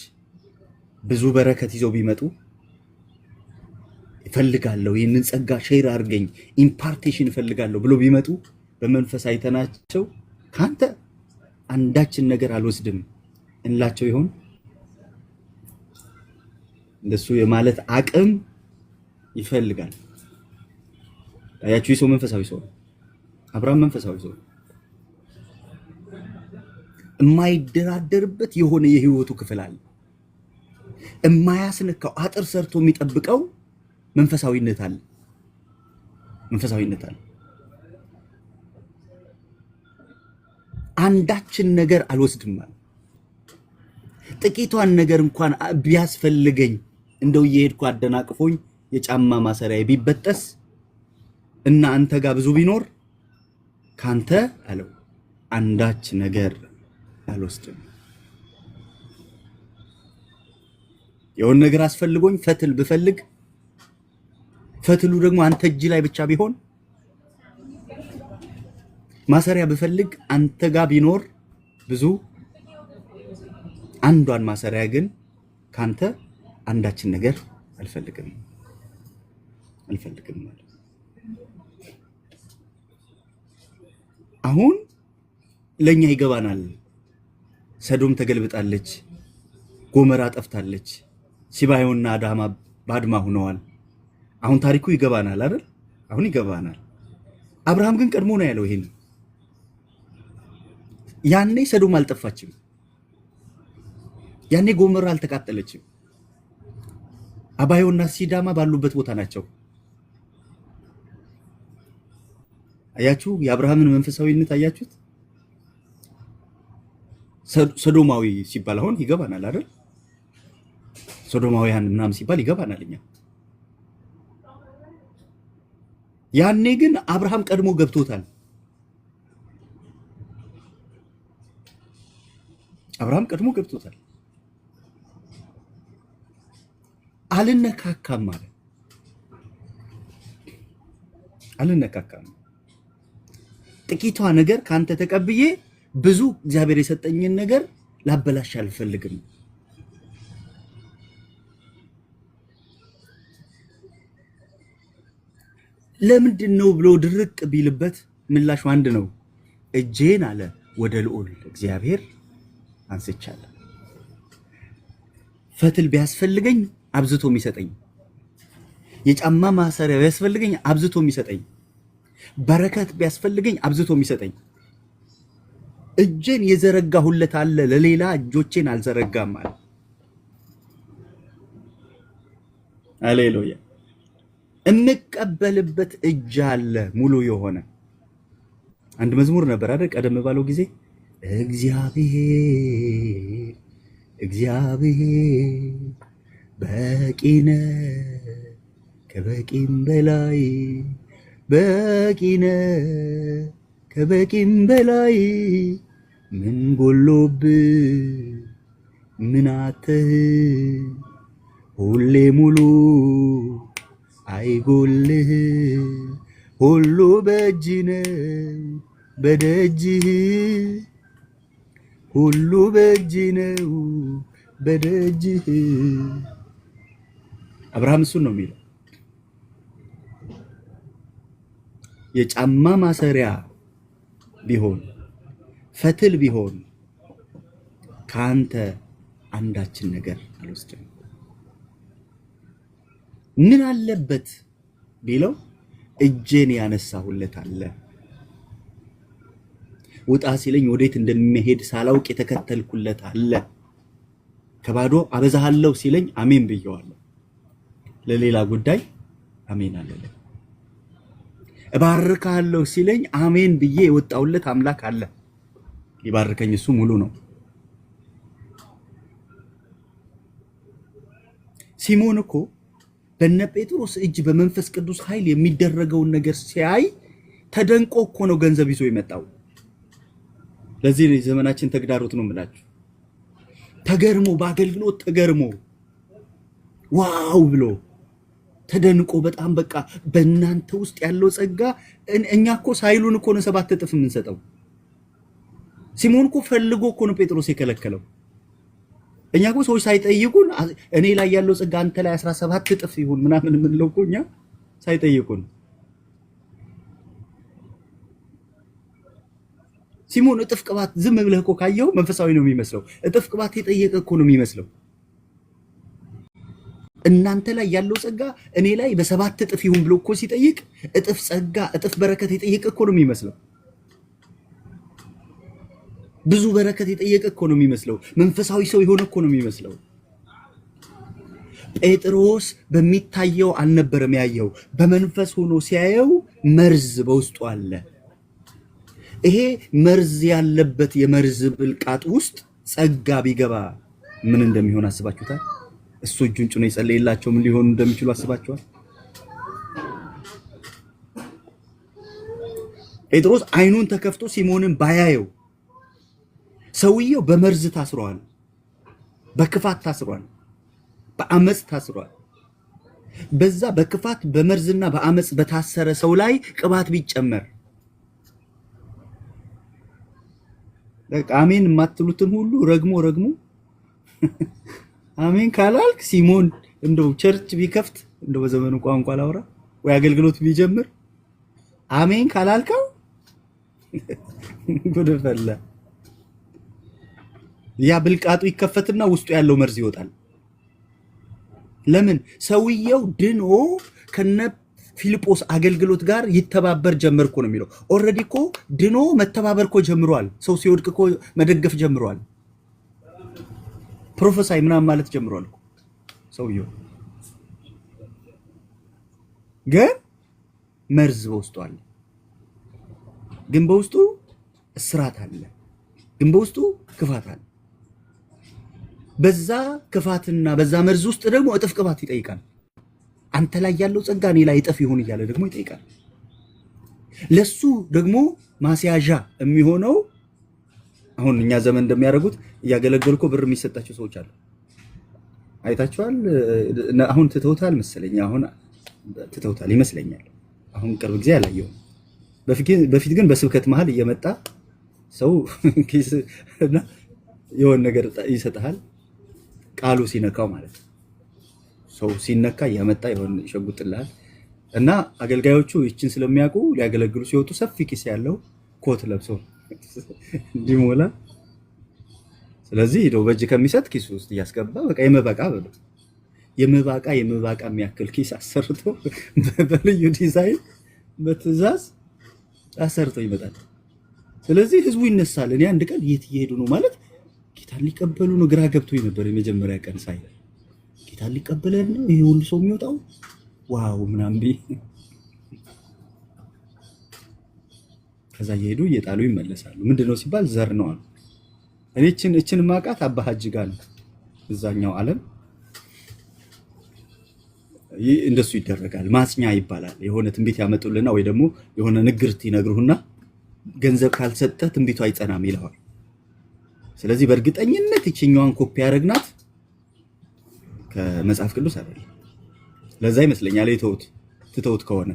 ብዙ በረከት ይዘው ቢመጡ እፈልጋለሁ፣ ይህንን ጸጋ ሼር አድርገኝ፣ ኢምፓርቴሽን እፈልጋለሁ ብሎ ቢመጡ በመንፈስ አይተናቸው ካንተ አንዳችን ነገር አልወስድም እንላቸው ይሆን? እንደሱ የማለት አቅም ይፈልጋል። ታያችሁ፣ ሰው መንፈሳዊ ሰው፣ አብርሃም መንፈሳዊ ሰው የማይደራደርበት የሆነ የህይወቱ ክፍል አለ። የማያስነካው አጥር ሰርቶ የሚጠብቀው መንፈሳዊነት አለ። አንዳችን ነገር አልወስድም ማለት ጥቂቷን ነገር እንኳን ቢያስፈልገኝ እንደው እየሄድኩ አደናቅፎኝ የጫማ ማሰሪያ ቢበጠስ እና አንተ ጋር ብዙ ቢኖር ካንተ አለው አንዳች ነገር አልወስድም። የሆነ ነገር አስፈልጎኝ ፈትል ብፈልግ ፈትሉ ደግሞ አንተ እጅ ላይ ብቻ ቢሆን፣ ማሰሪያ ብፈልግ አንተ ጋር ቢኖር ብዙ፣ አንዷን ማሰሪያ ግን ካንተ አንዳችን ነገር አልፈልግም ማለት። አሁን ለኛ ይገባናል። ሰዶም ተገልብጣለች፣ ጎመራ ጠፍታለች፣ ሲባዮና አዳማ ባድማ ሆነዋል። አሁን ታሪኩ ይገባናል አይደል? አሁን ይገባናል። አብርሃም ግን ቀድሞ ነው ያለው ይሄን። ያኔ ሰዶም አልጠፋችም፣ ያኔ ጎመራ አልተቃጠለችም። አባዮና ሲዳማ ባሉበት ቦታ ናቸው። አያችሁ የአብርሃምን መንፈሳዊነት አያችሁት? ሰዶማዊ ሲባል አሁን ይገባናል አይደል? ሶዶማውያን ምናምን ሲባል ይገባናል እኛ። ያኔ ግን አብርሃም ቀድሞ ገብቶታል። አልነካካም ማለት ጥቂቷ ነገር ካንተ ተቀብዬ ብዙ እግዚአብሔር የሰጠኝን ነገር ላበላሽ አልፈልግም። ለምንድን ነው ብሎ ድርቅ ቢልበት ምላሹ አንድ ነው። እጄን አለ ወደ ልዑል እግዚአብሔር አንስቻለሁ። ፈትል ቢያስፈልገኝ አብዝቶ የሚሰጠኝ፣ የጫማ ማሰሪያ ቢያስፈልገኝ አብዝቶ የሚሰጠኝ፣ በረከት ቢያስፈልገኝ አብዝቶ የሚሰጠኝ፣ እጄን የዘረጋሁለት አለ፣ ለሌላ እጆቼን አልዘረጋም አለ። ሃሌሉያ። እንቀበልበት እጅ አለ ሙሉ የሆነ። አንድ መዝሙር ነበር አይደል? ቀደም ባለው ጊዜ እግዚአብሔር በቂነ ከበቂም በላይ በቂነ ከበቂም በላይ ምን ጎሎብ ምን አተህ ሁሌ ሙሉ አይጎልህ ሁሉ በእጅ ነው በደጅህ ሁሉ በእጅ ነው በደጅህ። አብርሃም እሱን ነው የሚለው። የጫማ ማሰሪያ ቢሆን ፈትል ቢሆን ከአንተ አንዳችን ነገር አልወስድም። ምን አለበት ቢለው እጄን ያነሳሁለት አለ። ውጣ ሲለኝ ወዴት እንደሚሄድ ሳላውቅ የተከተልኩለት አለ። ከባዶ አበዛሃለሁ ሲለኝ አሜን ብየዋለሁ። ለሌላ ጉዳይ አሜን አለልኝ። እባርካለሁ ሲለኝ አሜን ብዬ የወጣውለት አምላክ አለ። ሊባርከኝ እሱ ሙሉ ነው። ሲሞን እኮ በነ ጴጥሮስ እጅ በመንፈስ ቅዱስ ኃይል የሚደረገውን ነገር ሲያይ ተደንቆ እኮ ነው ገንዘብ ይዞ የመጣው። ለዚህ ነው የዘመናችን ተግዳሮት ነው የምላችሁ። ተገርሞ በአገልግሎት ተገርሞ ዋው ብሎ ተደንቆ በጣም በቃ በእናንተ ውስጥ ያለው ጸጋ እኛ እኮ ሳይሉን እኮ ነው 7 እጥፍ የምንሰጠው። ሲሞን እኮ ፈልጎ እኮ ነው ጴጥሮስ የከለከለው። እኛ እኮ ሰዎች ሳይጠይቁን እኔ ላይ ያለው ጸጋ አንተ ላይ 17 እጥፍ ይሁን ምናምን የምንለው እኮ እኛ ሳይጠይቁን። ሲሞን እጥፍ ቅባት ዝም ብለህ እኮ ካየው መንፈሳዊ ነው የሚመስለው። እጥፍ ቅባት የጠየቀ እኮ ነው የሚመስለው። እናንተ ላይ ያለው ጸጋ እኔ ላይ በ7 እጥፍ ይሁን ብሎ እኮ ሲጠይቅ እጥፍ ጸጋ እጥፍ በረከት የጠየቀ እኮ ነው የሚመስለው። ብዙ በረከት የጠየቀ እኮ ነው የሚመስለው። መንፈሳዊ ሰው የሆነ እኮ ነው የሚመስለው። ጴጥሮስ በሚታየው አልነበረም ያየው፣ በመንፈስ ሆኖ ሲያየው መርዝ በውስጡ አለ። ይሄ መርዝ ያለበት የመርዝ ብልቃጥ ውስጥ ጸጋ ቢገባ ምን እንደሚሆን አስባችሁታል? እሱ እጁን ጭኖ የጸለየላቸው ምን ሊሆኑ እንደሚችሉ አስባችኋል? ጴጥሮስ አይኑን ተከፍቶ ሲሞንን ባያየው ሰውየው በመርዝ ታስሯል፣ በክፋት ታስሯል፣ በአመጽ ታስሯል። በዛ በክፋት በመርዝና በአመጽ በታሰረ ሰው ላይ ቅባት ቢጨመር አሜን የማትሉትን ሁሉ ረግሞ አሜን ካላልክ ሲሞን እንደው ቸርች ቢከፍት እንደው በዘመኑ ቋንቋ ላውራ ወይ አገልግሎት ቢጀምር አሜን ካላልከው ጉድ ፈላ። ያ ብልቃጡ ይከፈትና ውስጡ ያለው መርዝ ይወጣል። ለምን? ሰውየው ድኖ ከነ ፊልጶስ አገልግሎት ጋር ይተባበር ጀመርኩ ነው የሚለው። ኦልሬዲ እኮ ድኖ መተባበር እኮ ጀምሯል። ሰው ሲወድቅ እኮ መደገፍ ጀምሯል። ፕሮፌሳይ ምናምን ማለት ጀምሯል እኮ ሰውየው። ግን መርዝ በውስጡ አለ። ግን በውስጡ እስራት አለ። ግን በውስጡ ክፋት አለ። በዛ ክፋትና በዛ መርዝ ውስጥ ደግሞ እጥፍ ቅባት ይጠይቃል። አንተ ላይ ያለው ጸጋ እኔ ላይ እጥፍ ይሁን እያለ ደግሞ ይጠይቃል። ለሱ ደግሞ ማስያዣ የሚሆነው አሁን እኛ ዘመን እንደሚያደርጉት እያገለገልኩ ብር የሚሰጣቸው ሰዎች አሉ። አይታችኋል? አሁን ትተውታል መሰለኝ። አሁን ትተውታል ይመስለኛል። አሁን ቅርብ ጊዜ አላየሁም። በፊት ግን በስብከት መሀል እየመጣ ሰው ኪስና የሆነ ነገር ይሰጥሃል። ቃሉ ሲነካው ማለት ነው። ሰው ሲነካ እየመጣ የሆነ ይሸጉጥልሃል። እና አገልጋዮቹ ይችን ስለሚያውቁ ሊያገለግሉ ሲወጡ ሰፊ ኪስ ያለው ኮት ለብሰው እንዲሞላ፣ ስለዚህ ሄዶ በእጅ ከሚሰጥ ኪስ ውስጥ እያስገባ በቃ የመባቃ ብሎ የመባቃ የሚያክል ኪስ አሰርቶ በልዩ ዲዛይን በትዕዛዝ አሰርቶ ይመጣል። ስለዚህ ህዝቡ ይነሳል። እኔ አንድ ቀን የት እየሄዱ ነው ማለት ጌታን ሊቀበሉ ነው ግራ ገብቶኝ ነበር። የመጀመሪያ ቀን ሳይ ጌታን ሊቀበለን ነው ይሄ ሁሉ ሰው የሚወጣው ዋው ምናምን ብዬ ከዛ እየሄዱ እየጣሉ ይመለሳሉ። ምንድነው ሲባል ዘር ነው አሉ። እኔ እችን ማቃት አባ ሀጅ ጋር ነው እዛኛው ዓለም እንደሱ ይደረጋል። ማጽኛ ይባላል። የሆነ ትንቢት ያመጡልና ወይ ደግሞ የሆነ ንግርት ይነግሩህና ገንዘብ ካልሰጠ ትንቢቱ አይጸናም ይለዋል። ስለዚህ በእርግጠኝነት እቺኛዋን ኮፒ ያደረግናት ከመጽሐፍ ቅዱስ አይደለም። ለዛ ይመስለኛል ትተውት ከሆነ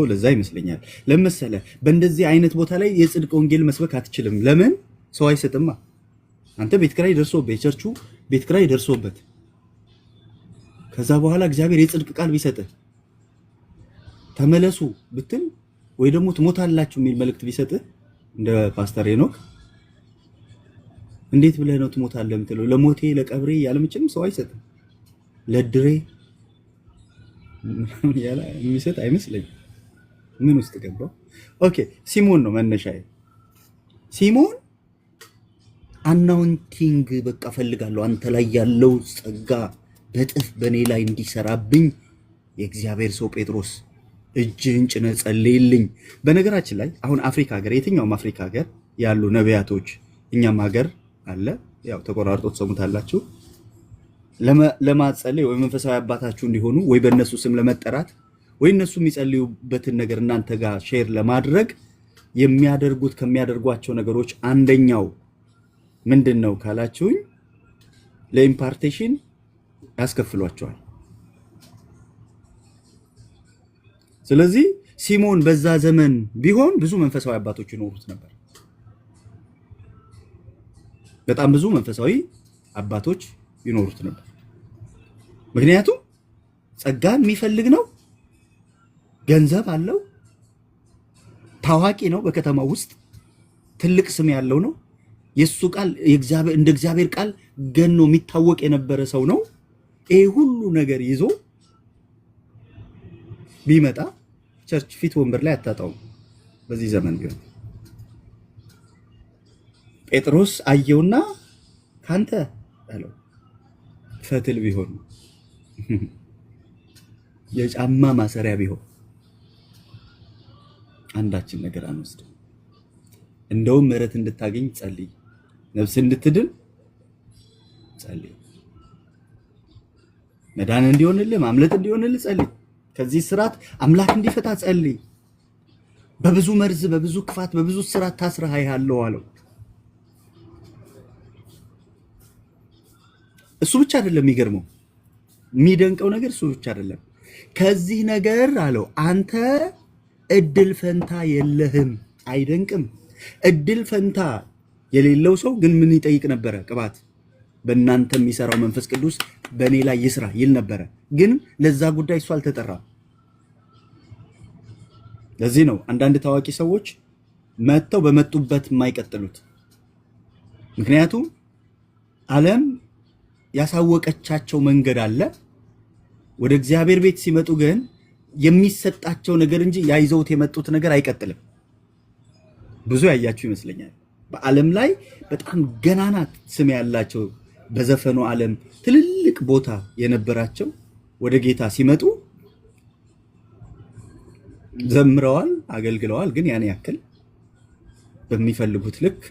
ለዛ ይመስለኛል። ለምሳሌ በእንደዚህ አይነት ቦታ ላይ የጽድቅ ወንጌል መስበክ አትችልም። ለምን? ሰው አይሰጥማ። አንተ ቤት ኪራይ ደርሶበት የቸርቹ ቤት ኪራይ ደርሶበት ከዛ በኋላ እግዚአብሔር የጽድቅ ቃል ቢሰጥህ ተመለሱ ብትል ወይ ደግሞ ትሞታላችሁ የሚል መልእክት ቢሰጥህ እንደ ፓስተር ሄኖክ እንዴት ብለህ ነው ትሞታለህ የምትለው? ለሞቴ ለቀብሬ ያለምችም ሰው አይሰጥም። ለድሬ ያላ የሚሰጥ አይመስለኝም። ምን ውስጥ ገባው? ኦኬ ሲሞን ነው መነሻዬ። ሲሞን አናውንቲንግ በቃ ፈልጋለሁ አንተ ላይ ያለው ጸጋ በጥፍ በኔ ላይ እንዲሰራብኝ የእግዚአብሔር ሰው ጴጥሮስ እጅህን ጭነህ ጸልይልኝ። በነገራችን ላይ አሁን አፍሪካ ሀገር የትኛውም አፍሪካ ሀገር ያሉ ነቢያቶች እኛም ሀገር አለ ያው ተቆራርጦ ተሰሙታላችሁ ለማጸለይ ወይ መንፈሳዊ አባታችሁ እንዲሆኑ ወይ በእነሱ ስም ለመጠራት ወይ እነሱ የሚጸልዩበትን ነገር እናንተ ጋር ሼር ለማድረግ የሚያደርጉት ከሚያደርጓቸው ነገሮች አንደኛው ምንድነው ካላችሁኝ ለኢምፓርቴሽን ያስከፍሏቸዋል። ስለዚህ ሲሞን በዛ ዘመን ቢሆን ብዙ መንፈሳዊ አባቶች ይኖሩት ነበር። በጣም ብዙ መንፈሳዊ አባቶች ይኖሩት ነበር። ምክንያቱም ጸጋን የሚፈልግ ነው፣ ገንዘብ አለው፣ ታዋቂ ነው፣ በከተማው ውስጥ ትልቅ ስም ያለው ነው። የሱ ቃል እንደ እግዚአብሔር ቃል ገኖ የሚታወቅ የነበረ ሰው ነው። ይሄ ሁሉ ነገር ይዞ ቢመጣ ቸርች ፊት ወንበር ላይ አታጣውም። በዚህ ዘመን ቢሆን ጴጥሮስ አየውና ካንተ አለው ፈትል ቢሆን የጫማ ማሰሪያ ቢሆን አንዳችን ነገር አንወስድም። እንደውም ምሕረት እንድታገኝ ጸልይ፣ ነፍስ እንድትድን ጸልይ፣ መዳን እንዲሆንልህ ማምለጥ እንዲሆንልህ ጸልይ፣ ከዚህ ስራት አምላክ እንዲፈታ ጸልይ። በብዙ መርዝ በብዙ ክፋት በብዙ ስራት ታስረህ ያለው አለው። እሱ ብቻ አይደለም የሚገርመው የሚደንቀው ነገር እሱ ብቻ አይደለም። ከዚህ ነገር አለው አንተ እድል ፈንታ የለህም። አይደንቅም? እድል ፈንታ የሌለው ሰው ግን ምን ይጠይቅ ነበረ? ቅባት በእናንተ የሚሰራው መንፈስ ቅዱስ በእኔ ላይ ይስራ ይል ነበረ። ግን ለዛ ጉዳይ እሱ አልተጠራም። ለዚህ ነው አንዳንድ ታዋቂ ሰዎች መጥተው በመጡበት የማይቀጥሉት። ምክንያቱም ዓለም ያሳወቀቻቸው መንገድ አለ። ወደ እግዚአብሔር ቤት ሲመጡ ግን የሚሰጣቸው ነገር እንጂ ያይዘውት የመጡት ነገር አይቀጥልም። ብዙ ያያችሁ ይመስለኛል። በዓለም ላይ በጣም ገናና ስም ያላቸው በዘፈኑ ዓለም ትልልቅ ቦታ የነበራቸው ወደ ጌታ ሲመጡ ዘምረዋል፣ አገልግለዋል። ግን ያን ያክል በሚፈልጉት ልክ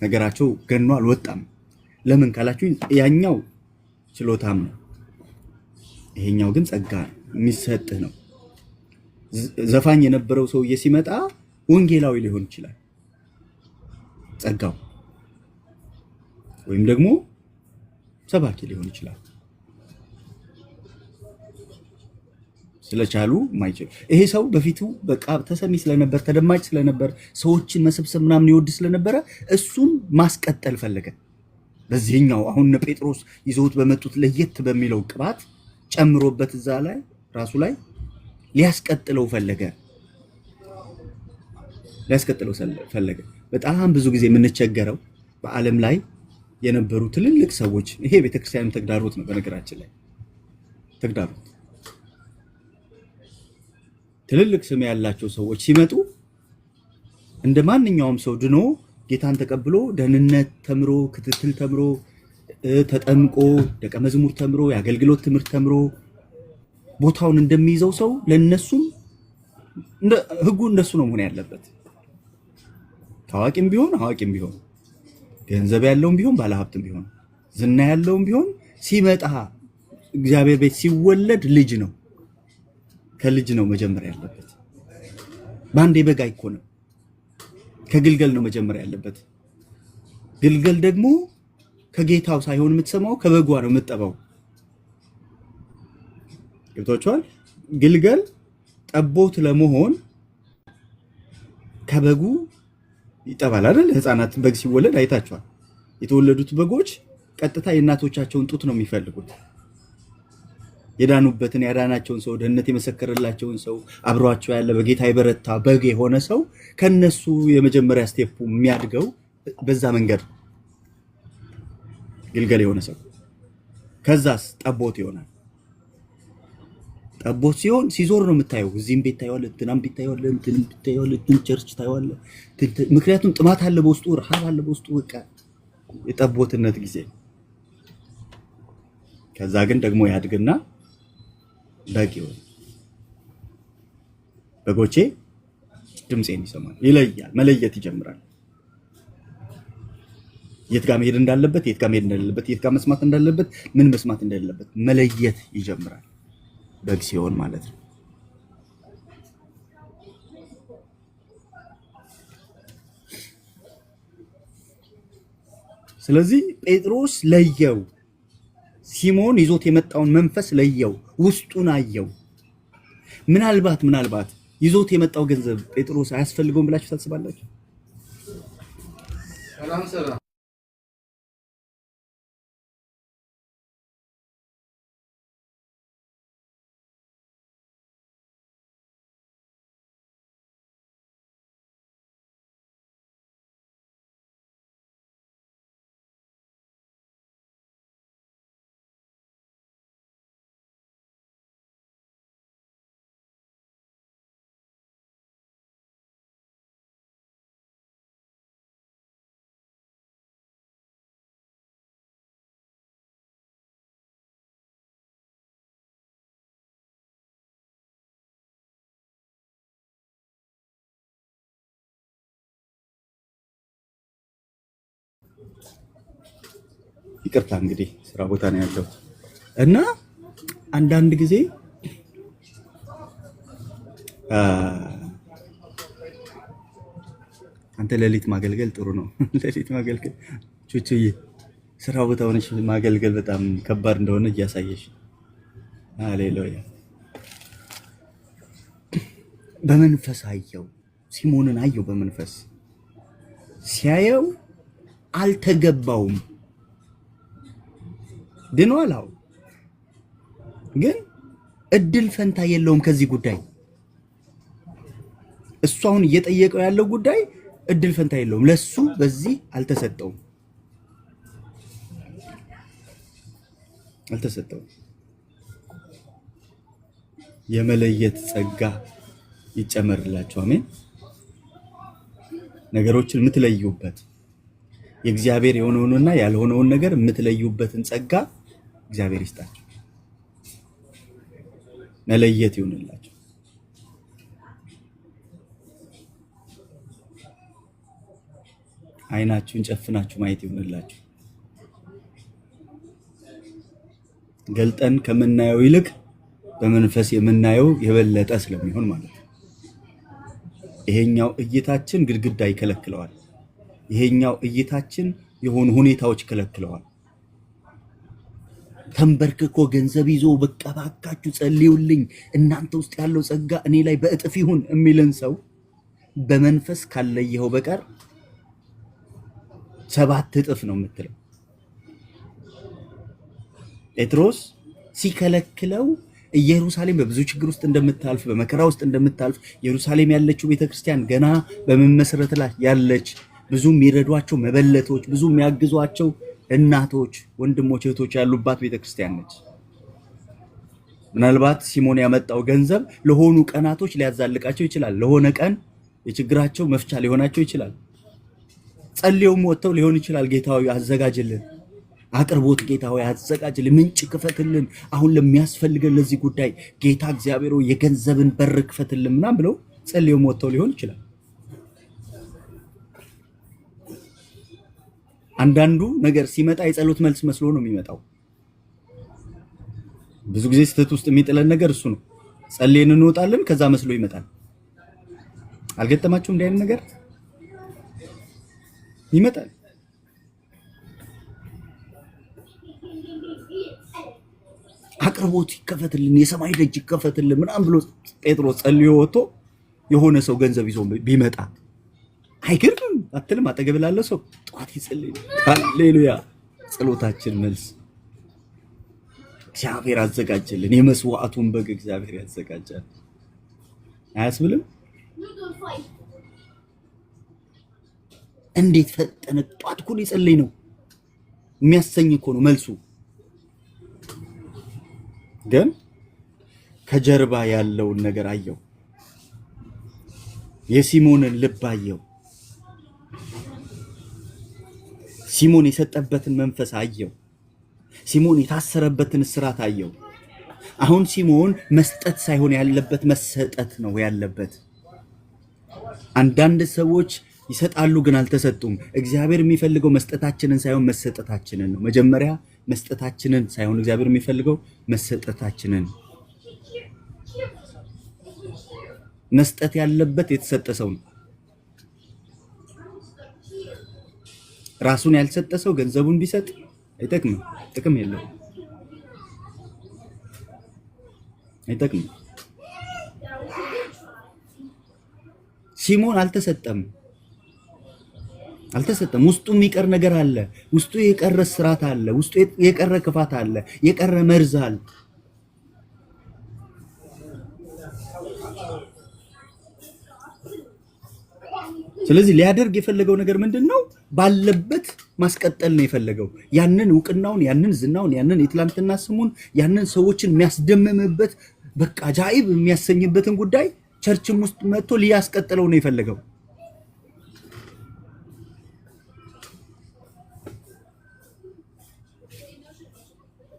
ነገራቸው ገኖ አልወጣም። ለምን ካላችሁ ያኛው ችሎታም ነው፣ ይሄኛው ግን ጸጋ የሚሰጥህ ነው። ዘፋኝ የነበረው ሰውዬ ሲመጣ ወንጌላዊ ሊሆን ይችላል ጸጋው፣ ወይም ደግሞ ሰባኪ ሊሆን ይችላል። ስለቻሉ ማይችል ይሄ ሰው በፊቱ በቃ ተሰሚ ስለነበር ተደማጭ ስለነበር ሰዎችን መሰብሰብ ምናምን ይወድ ስለነበረ እሱን ማስቀጠል ፈለገ። በዚህኛው አሁን ጴጥሮስ ይዘውት በመጡት ለየት በሚለው ቅባት ጨምሮበት እዛ ላይ ራሱ ላይ ሊያስቀጥለው ፈለገ። በጣም ብዙ ጊዜ የምንቸገረው በዓለም ላይ የነበሩ ትልልቅ ሰዎች፣ ይሄ ቤተክርስቲያኑ ተግዳሮት ነው። በነገራችን ላይ ተግዳሮት ትልልቅ ስም ያላቸው ሰዎች ሲመጡ እንደ ማንኛውም ሰው ድኖ ጌታን ተቀብሎ ደህንነት ተምሮ ክትትል ተምሮ ተጠምቆ ደቀ መዝሙር ተምሮ የአገልግሎት ትምህርት ተምሮ ቦታውን እንደሚይዘው ሰው ለነሱም ህጉ እንደሱ ነው መሆን ያለበት። ታዋቂም ቢሆን አዋቂም ቢሆን ገንዘብ ያለውም ቢሆን ባለሀብትም ቢሆን ዝና ያለውም ቢሆን ሲመጣ እግዚአብሔር ቤት ሲወለድ ልጅ ነው። ከልጅ ነው መጀመሪያ ያለበት። ባንዴ በግ አይኮንም። ከግልገል ነው መጀመሪያ ያለበት። ግልገል ደግሞ ከጌታው ሳይሆን የምትሰማው ከበጓ ነው የምትጠባው። ገብቷችኋል? ግልገል ጠቦት ለመሆን ከበጉ ይጠባል አይደል? ህፃናት በግ ሲወለድ አይታችኋል። የተወለዱት በጎች ቀጥታ የእናቶቻቸውን ጡት ነው የሚፈልጉት። የዳኑበትን ያዳናቸውን ሰው ደህንነት የመሰከረላቸውን ሰው አብሯቸው ያለ በጌታ የበረታ በግ የሆነ ሰው ከነሱ የመጀመሪያ ስቴፑ የሚያድገው በዛ መንገድ ግልገል የሆነ ሰው ከዛስ ጠቦት ይሆናል። ጠቦት ሲሆን ሲዞር ነው የምታየው። እዚህም ቤት ታየዋለህ፣ እንትናም ቤት ታየዋለህ፣ እንትንም ቤት ታየዋለህ፣ ቸርች ታየዋለህ። ምክንያቱም ጥማት አለ በውስጡ፣ ረሃብ አለ በውስጡ። በቃ የጠቦትነት ጊዜ። ከዛ ግን ደግሞ ያድግና በግ ይሆናል። በጎቼ ድምፄን ይሰማል፣ ይለያል፣ መለየት ይጀምራል። የት ጋር መሄድ እንዳለበት፣ የት ጋር መሄድ እንደሌለበት፣ የት ጋር መስማት እንዳለበት፣ ምን መስማት እንደሌለበት መለየት ይጀምራል። በግ ሲሆን ማለት ነው። ስለዚህ ጴጥሮስ ለየው። ሲሞን ይዞት የመጣውን መንፈስ ለየው፣ ውስጡን አየው። ምናልባት ይዞት የመጣው ገንዘብ ጴጥሮስ አያስፈልገውም ብላችሁ ታስባላችሁ? ይቅርታ እንግዲህ ስራ ቦታ ነው ያለው እና አንዳንድ ጊዜ አንተ ሌሊት ማገልገል ጥሩ ነው። ሌሊት ማገልገል ቹቹዬ፣ ስራ ቦታ ሆነሽ ማገልገል በጣም ከባድ እንደሆነ እያሳየሽ። ሃሌሉያ። በመንፈስ አየው፣ ሲሞንን አየው በመንፈስ ሲያየው አልተገባውም። ድኗል። አዎ፣ ግን እድል ፈንታ የለውም ከዚህ ጉዳይ። እሱ አሁን እየጠየቀው ያለው ጉዳይ እድል ፈንታ የለውም። ለሱ በዚህ አልተሰጠውም። የመለየት ጸጋ ይጨመርላችሁ። አሜን። ነገሮችን የምትለዩበት የእግዚአብሔር የሆነውንና ያልሆነውን ነገር የምትለዩበትን ጸጋ እግዚአብሔር ይስጣችሁ። መለየት ይሁንላችሁ። አይናችሁን ጨፍናችሁ ማየት ይሁንላችሁ። ገልጠን ከምናየው ይልቅ በመንፈስ የምናየው የበለጠ ስለሚሆን ማለት ነው። ይሄኛው እይታችን ግድግዳ ይከለክለዋል። ይሄኛው እይታችን የሆኑ ሁኔታዎች ይከለክለዋል። ተንበርክኮ ገንዘብ ይዞ በቃ እባካችሁ ጸልዩልኝ፣ እናንተ ውስጥ ያለው ጸጋ እኔ ላይ በእጥፍ ይሁን የሚልን ሰው በመንፈስ ካለየው በቀር 7 እጥፍ ነው የምትለው። ጴጥሮስ ሲከለክለው ኢየሩሳሌም በብዙ ችግር ውስጥ እንደምታልፍ፣ በመከራ ውስጥ እንደምታልፍ፣ ኢየሩሳሌም ያለችው ቤተክርስቲያን ገና በመመስረት ላይ ያለች፣ ብዙ የሚረዷቸው መበለቶች፣ ብዙ የሚያግዟቸው እናቶች፣ ወንድሞች፣ እህቶች ያሉባት ቤተክርስቲያን ነች። ምናልባት ሲሞን ያመጣው ገንዘብ ለሆኑ ቀናቶች ሊያዛልቃቸው ይችላል። ለሆነ ቀን የችግራቸው መፍቻ ሊሆናቸው ይችላል። ጸልየውም ወጥተው ሊሆን ይችላል። ጌታዊ አዘጋጅልን፣ አቅርቦት ጌታዊ አዘጋጅልን፣ ምንጭ ክፈትልን፣ አሁን ለሚያስፈልገን ለዚህ ጉዳይ ጌታ እግዚአብሔር የገንዘብን በር ክፈትልን ምናምን ብለው ጸልየውም ወጥተው ሊሆን ይችላል። አንዳንዱ ነገር ሲመጣ የጸሎት መልስ መስሎ ነው የሚመጣው። ብዙ ጊዜ ስህተት ውስጥ የሚጥለን ነገር እሱ ነው። ጸልየን እንወጣለን፣ ከዛ መስሎ ይመጣል። አልገጠማችሁም? እንዲህ አይነት ነገር ይመጣል። አቅርቦት ይከፈትልን፣ የሰማይ ደጅ ይከፈትልን ምናምን ብሎ ጴጥሮስ ጸልዮ ወጥቶ የሆነ ሰው ገንዘብ ይዞ ቢመጣ አይገርምም? አትልም? አጠገብ ላለው ሰው ጧት ይጸልይ። ሃሌሉያ! ጸሎታችን መልስ እግዚአብሔር አዘጋጀልን። የመስዋዕቱን በግ እግዚአብሔር ያዘጋጃል። አያስብልም? እንዴት ፈጠነ! ጧት እኮ ሊጸልይ ነው የሚያሰኝ እኮ ነው መልሱ። ግን ከጀርባ ያለውን ነገር አየው። የሲሞንን ልብ አየው። ሲሞን የሰጠበትን መንፈስ አየው። ሲሞን የታሰረበትን እስራት አየው። አሁን ሲሞን መስጠት ሳይሆን ያለበት መሰጠት ነው ያለበት። አንዳንድ ሰዎች ይሰጣሉ ግን አልተሰጡም። እግዚአብሔር የሚፈልገው መስጠታችንን ሳይሆን መሰጠታችንን ነው። መጀመሪያ መስጠታችንን ሳይሆን እግዚአብሔር የሚፈልገው መሰጠታችንን። መስጠት ያለበት የተሰጠ ሰው ነው። ራሱን ያልሰጠ ሰው ገንዘቡን ቢሰጥ አይጠቅምም፣ ጥቅም የለውም፣ አይጠቅምም። ሲሞን አልተሰጠም። ውስጡ የሚቀር ነገር አለ። ውስጡ የቀረ ስራት አለ። ውስጡ የቀረ ክፋት አለ። የቀረ መርዝ አለ። ስለዚህ ሊያደርግ የፈለገው ነገር ምንድነው? ባለበት ማስቀጠል ነው የፈለገው። ያንን እውቅናውን፣ ያንን ዝናውን፣ ያንን የትላንትና ስሙን፣ ያንን ሰዎችን የሚያስደምምበት በቃ ጃኢብ የሚያሰኝበትን ጉዳይ ቸርችም ውስጥ መጥቶ ሊያስቀጥለው ነው የፈለገው።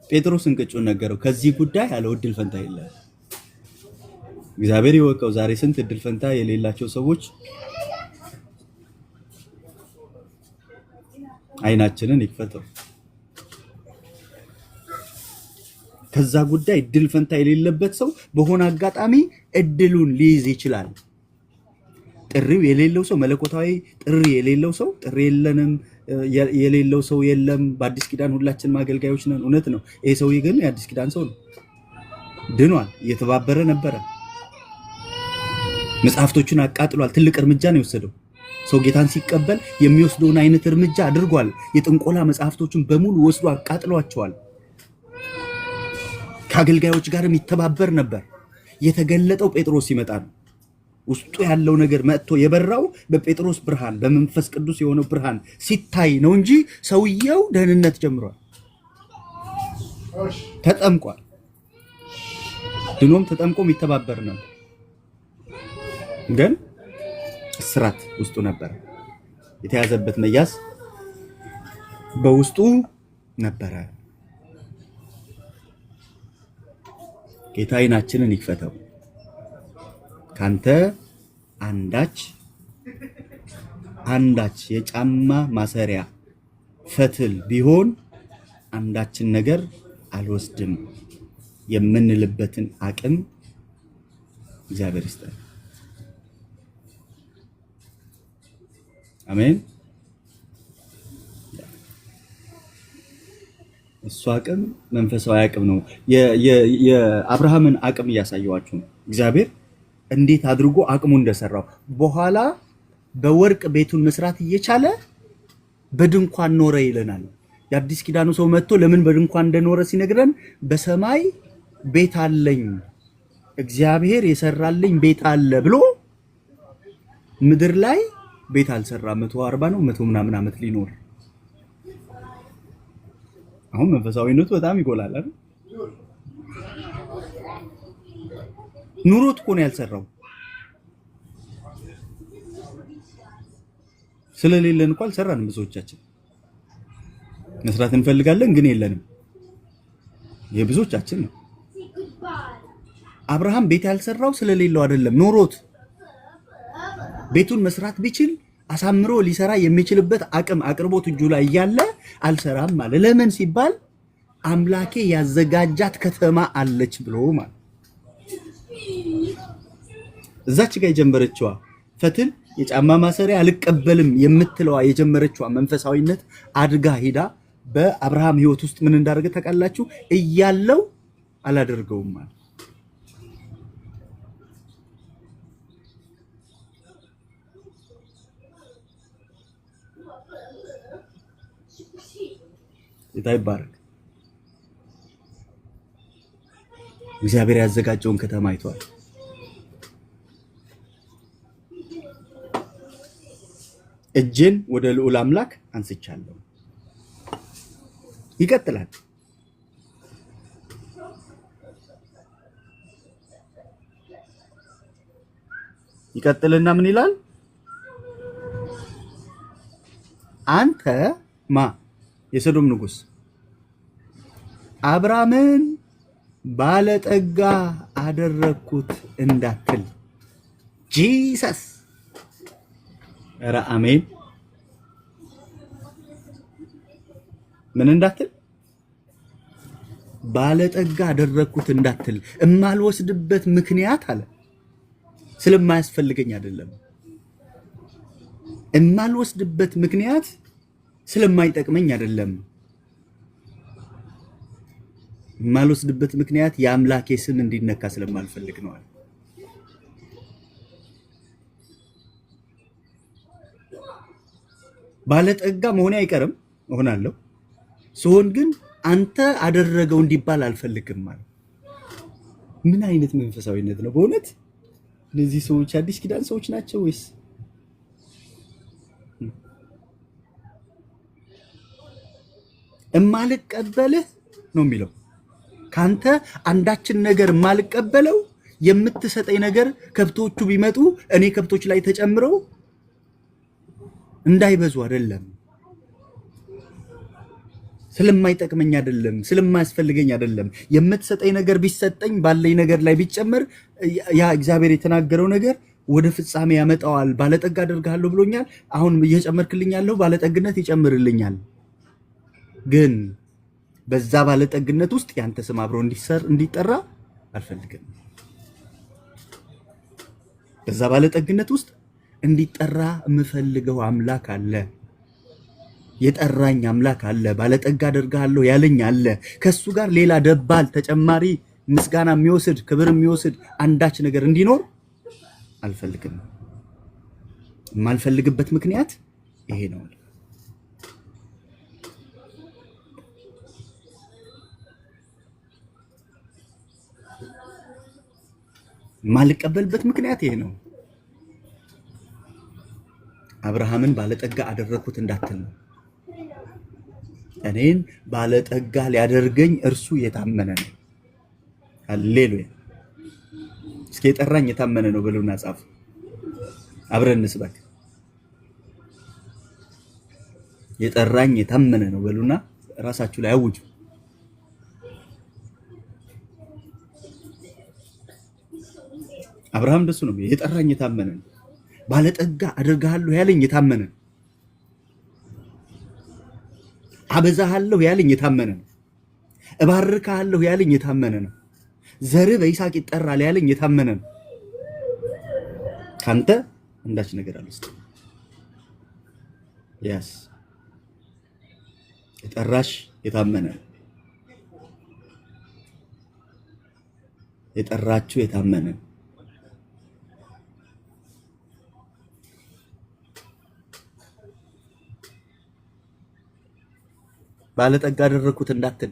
ጴጥሮስ እንቅጩን ነገረው። ከዚህ ጉዳይ ያለው እድል ፈንታ የለም። እግዚአብሔር ይወቀው። ዛሬ ስንት እድል ፈንታ የሌላቸው ሰዎች አይናችንን ይክፈተው። ከዛ ጉዳይ እድል ፈንታ የሌለበት ሰው በሆነ አጋጣሚ እድሉን ሊይዝ ይችላል። ጥሪው የሌለው ሰው፣ መለኮታዊ ጥሪ የሌለው ሰው፣ ጥሪ የሌለው ሰው የለም። በአዲስ ኪዳን ሁላችንም አገልጋዮች ነን፣ እውነት ነው። ይሄ ሰውዬ ግን የአዲስ ኪዳን ሰው ነው። ድኗል፣ እየተባበረ ነበረ፣ መጽሐፍቶቹን አቃጥሏል። ትልቅ እርምጃ ነው የወሰደው። ሰው ጌታን ሲቀበል የሚወስደውን አይነት እርምጃ አድርጓል። የጥንቆላ መጽሐፍቶቹን በሙሉ ወስዶ አቃጥሏቸዋል። ከአገልጋዮች ጋርም ይተባበር ነበር። የተገለጠው ጴጥሮስ ሲመጣ ነው። ውስጡ ያለው ነገር መጥቶ የበራው በጴጥሮስ ብርሃን፣ በመንፈስ ቅዱስ የሆነው ብርሃን ሲታይ ነው እንጂ ሰውየው ደህንነት ጀምሯል፣ ተጠምቋል። ድኖም ተጠምቆም ይተባበር ነው። ግን እስራት ውስጡ ነበረ። የተያዘበት መያዝ በውስጡ ነበረ። ጌታ ዓይናችንን ይክፈተው። ካንተ አንዳች የጫማ ማሰሪያ ፈትል ቢሆን አንዳችን ነገር አልወስድም የምንልበትን አቅም እግዚአብሔር ይስጠን። አሜን። እሱ አቅም መንፈሳዊ አቅም ነው። የአብርሃምን አቅም እያሳየዋችሁ ነው። እግዚአብሔር እንዴት አድርጎ አቅሙ እንደሰራው በኋላ በወርቅ ቤቱን መስራት እየቻለ በድንኳን ኖረ ይለናል። የአዲስ ኪዳኑ ሰው መጥቶ ለምን በድንኳን እንደኖረ ሲነግረን በሰማይ ቤት አለኝ፣ እግዚአብሔር የሰራልኝ ቤት አለ ብሎ ምድር ላይ ቤት አልሰራ። 140 ነው 100 ምናምን ዓመት ሊኖር። አሁን መንፈሳዊነቱ በጣም ይጎላል አይደል? ኑሮት እኮ ነው ያልሰራው። ስለሌለን እንኳን አልሰራንም። ብዙዎቻችን መስራት እንፈልጋለን ግን የለንም። የብዙዎቻችን ነው። አብርሃም ቤት ያልሰራው ስለሌለው አይደለም፣ ኖሮት ቤቱን መስራት ቢችል አሳምሮ ሊሰራ የሚችልበት አቅም አቅርቦት እጁ ላይ እያለ አልሰራም ማለት። ለምን ሲባል አምላኬ ያዘጋጃት ከተማ አለች ብሎ ማለት። እዛች ጋር የጀመረችዋ ፈትል የጫማ ማሰሪያ አልቀበልም የምትለዋ የጀመረችዋ መንፈሳዊነት አድጋ ሄዳ በአብርሃም ሕይወት ውስጥ ምን እንዳደረገ ታውቃላችሁ? እያለው አላደርገውም ማለት። ጌታ ይባረክ። እግዚአብሔር ያዘጋጀውን ከተማ አይቷል። እጄን ወደ ልዑል አምላክ አንስቻለሁ። ይቀጥላል። ይቀጥልና ምን ይላል? አንተ ማ የሰዶም ንጉሥ አብርሃምን ባለጠጋ አደረግኩት እንዳትል። ጂሰስ ኧረ አሜን። ምን እንዳትል? ባለጠጋ አደረግኩት እንዳትል። እማልወስድበት ምክንያት አለ ስለማያስፈልገኝ አይደለም። እማልወስድበት ምክንያት ስለማይጠቅመኝ አይደለም። የማልወስድበት ምክንያት የአምላኬ ስም እንዲነካ ስለማልፈልግ ነው። ባለጠጋ መሆኔ አይቀርም፣ እሆናለሁ። ስሆን ግን አንተ አደረገው እንዲባል አልፈልግም ማለት። ምን አይነት መንፈሳዊነት ነው በእውነት? እነዚህ ሰዎች አዲስ ኪዳን ሰዎች ናቸው ወይስ? እማልቀበልህ ነው የሚለው። ካንተ አንዳችን ነገር የማልቀበለው የምትሰጠኝ ነገር ከብቶቹ ቢመጡ እኔ ከብቶች ላይ ተጨምረው እንዳይበዙ አይደለም። ስለማይጠቅመኝ አይደለም፣ ስለማያስፈልገኝ አይደለም። የምትሰጠኝ ነገር ቢሰጠኝ ባለኝ ነገር ላይ ቢጨመር ያ እግዚአብሔር የተናገረው ነገር ወደ ፍጻሜ ያመጣዋል። ባለጠጋ አደርግሃለሁ ብሎኛል። አሁን እየጨመርክልኝ ያለው ባለጠግነት ይጨምርልኛል። ግን በዛ ባለጠግነት ውስጥ ያንተ ስም አብሮ እንዲጠራ አልፈልግም። በዛ ባለጠግነት ውስጥ እንዲጠራ የምፈልገው አምላክ አለ። የጠራኝ አምላክ አለ። ባለጠጋ አደርግሃለሁ ያለኝ አለ። ከሱ ጋር ሌላ ደባል ተጨማሪ ምስጋና የሚወስድ ክብር የሚወስድ አንዳች ነገር እንዲኖር አልፈልግም። የማልፈልግበት ምክንያት ይሄ ነው። የማልቀበልበት ምክንያት ይሄ ነው። አብርሃምን ባለጠጋ አደረግኩት እንዳትል ነው። እኔን ባለጠጋ ሊያደርገኝ እርሱ የታመነ ነው። ሃሌሉያ። እስኪ የጠራኝ የታመነ ነው በሉና ጻፉ። አብረን እንስበክ። የጠራኝ የታመነ ነው በሉና ራሳችሁ ላይ አውጁ። አብርሃም ደሱ ነው። የጠራኝ የታመነ ነው። ባለጠጋ አደርግሃለሁ ያለኝ የታመነ ነው። አበዛሃለሁ ያለኝ የታመነ ነው። እባርካለሁ ያለኝ የታመነ ነው። ዘርህ በይስሐቅ ይጠራል ያለኝ የታመነ ነው። ካንተ አንዳች ነገር አልወስድም። ያስ የጠራሽ የታመነ ነው። የጠራችሁ የታመነ ነው። ባለጠጋ አደረግኩት እንዳትል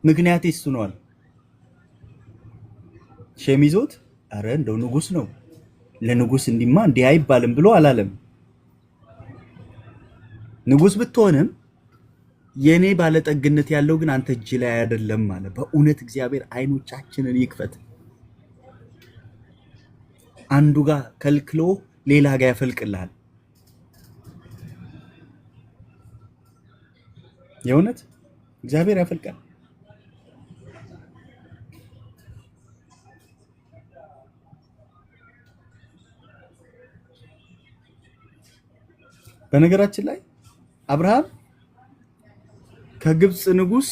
ምክንያት እሱ ነው አለ። ሸሚዞት አረ እንደው ንጉስ ነው ለንጉስ እንዲማ እንዲህ አይባልም ብሎ አላለም። ንጉስ ብትሆንም የኔ ባለጠግነት ያለው ግን አንተ እጅ ላይ አይደለም ማለት። በእውነት እግዚአብሔር አይኖቻችንን ይክፈት። አንዱ ጋር ከልክሎ ሌላ ጋር ያፈልቅልሃል። የእውነት እግዚአብሔር ያፈልቃል። በነገራችን ላይ አብርሃም ከግብፅ ንጉስ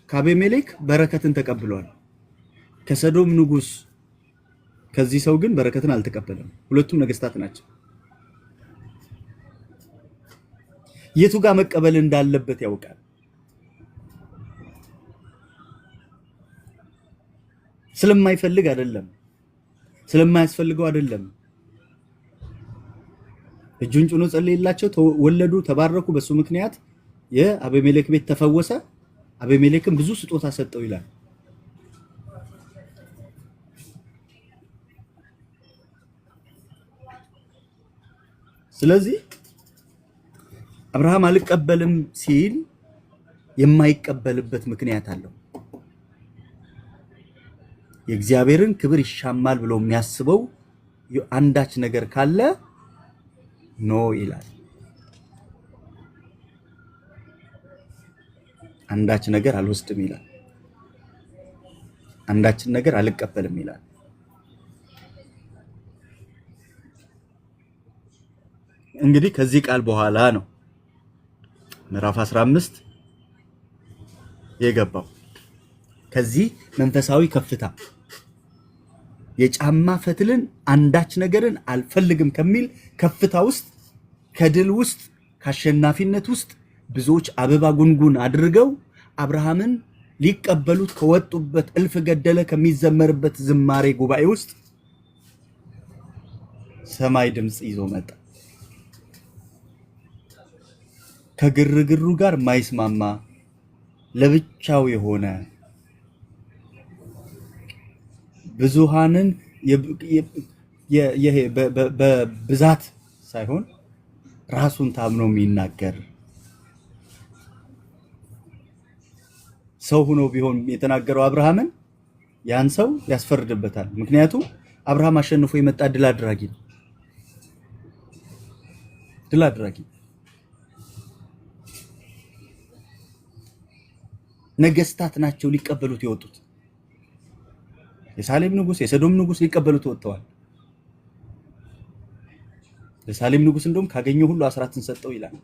ከአቤሜሌክ በረከትን ተቀብሏል። ከሰዶም ንጉስ ከዚህ ሰው ግን በረከትን አልተቀበለም። ሁለቱም ነገስታት ናቸው። የቱ ጋር መቀበል እንዳለበት ያውቃል። ስለማይፈልግ አይደለም፣ ስለማያስፈልገው አይደለም። እጁን ጭኖ ጸለየላቸው፣ ወለዱ፣ ተባረኩ። በሱ ምክንያት የአቤሜሌክ ቤት ተፈወሰ። አቤሜሌክም ብዙ ስጦታ ሰጠው ይላል። ስለዚህ አብርሃም አልቀበልም ሲል የማይቀበልበት ምክንያት አለው። የእግዚአብሔርን ክብር ይሻማል ብሎ የሚያስበው አንዳች ነገር ካለ ኖ ይላል። አንዳች ነገር አልወስድም ይላል። አንዳችን ነገር አልቀበልም ይላል። እንግዲህ ከዚህ ቃል በኋላ ነው ምዕራፍ 15 የገባው። ከዚህ መንፈሳዊ ከፍታ የጫማ ፈትልን አንዳች ነገርን አልፈልግም ከሚል ከፍታ ውስጥ ከድል ውስጥ ከአሸናፊነት ውስጥ ብዙዎች አበባ ጉንጉን አድርገው አብርሃምን ሊቀበሉት ከወጡበት እልፍ ገደለ ከሚዘመርበት ዝማሬ ጉባኤ ውስጥ ሰማይ ድምጽ ይዞ መጣ። ከግርግሩ ጋር ማይስማማ ለብቻው የሆነ ብዙሃንን በብዛት ሳይሆን ራሱን ታምኖ የሚናገር ሰው ሆኖ ቢሆን የተናገረው አብርሃምን ያን ሰው ያስፈርድበታል። ምክንያቱም አብርሃም አሸንፎ የመጣ ድል አድራጊ ነው። ድል አድራጊ ነገስታት ናቸው ሊቀበሉት የወጡት። የሳሌም ንጉስ፣ የሰዶም ንጉስ ሊቀበሉት ወጥተዋል። የሳሌም ንጉስ እንደውም ካገኘው ሁሉ አስራትን ሰጠው ይላል።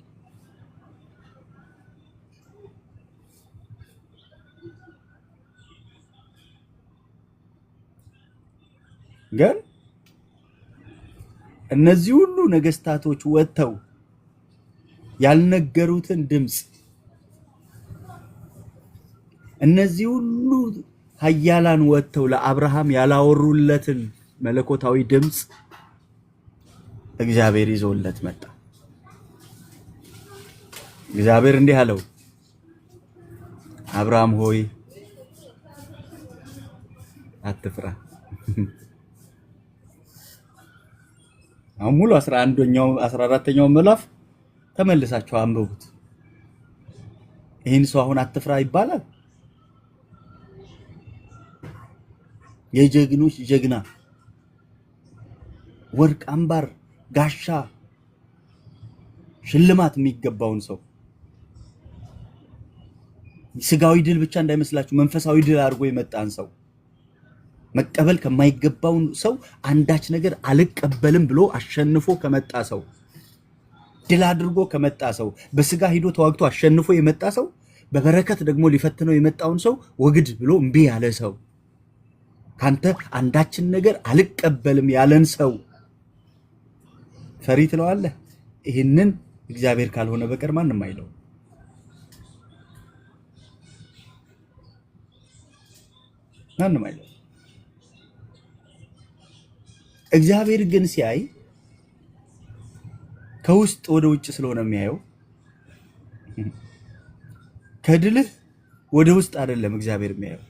ግን እነዚህ ሁሉ ነገስታቶች ወጥተው ያልነገሩትን ድምጽ እነዚህ ሁሉ ኃያላን ወጥተው ለአብርሃም ያላወሩለትን መለኮታዊ ድምጽ እግዚአብሔር ይዞለት መጣ። እግዚአብሔር እንዲህ አለው፣ አብርሃም ሆይ አትፍራ። አሁን ሙሉ 14ኛው ምዕራፍ ተመልሳችሁ አንብቡት። ይህን ሰው አሁን አትፍራ ይባላል? የጀግኖች ጀግና ወርቅ፣ አምባር፣ ጋሻ ሽልማት የሚገባውን ሰው ስጋዊ ድል ብቻ እንዳይመስላችሁ መንፈሳዊ ድል አድርጎ የመጣን ሰው መቀበል ከማይገባው ሰው አንዳች ነገር አልቀበልም ብሎ አሸንፎ ከመጣ ሰው ድል አድርጎ ከመጣ ሰው በስጋ ሂዶ ተዋግቶ አሸንፎ የመጣ ሰው በበረከት ደግሞ ሊፈትነው የመጣውን ሰው ወግድ ብሎ እምቢ ያለ ሰው ካንተ አንዳችን ነገር አልቀበልም ያለን ሰው ፈሪ ትለዋለህ? ይሄንን እግዚአብሔር ካልሆነ በቀር ማንም አይለው። ማንም አይለው። እግዚአብሔር ግን ሲያይ ከውስጥ ወደ ውጭ ስለሆነ የሚያየው ከድልህ ወደ ውስጥ አይደለም። እግዚአብሔር የሚያየው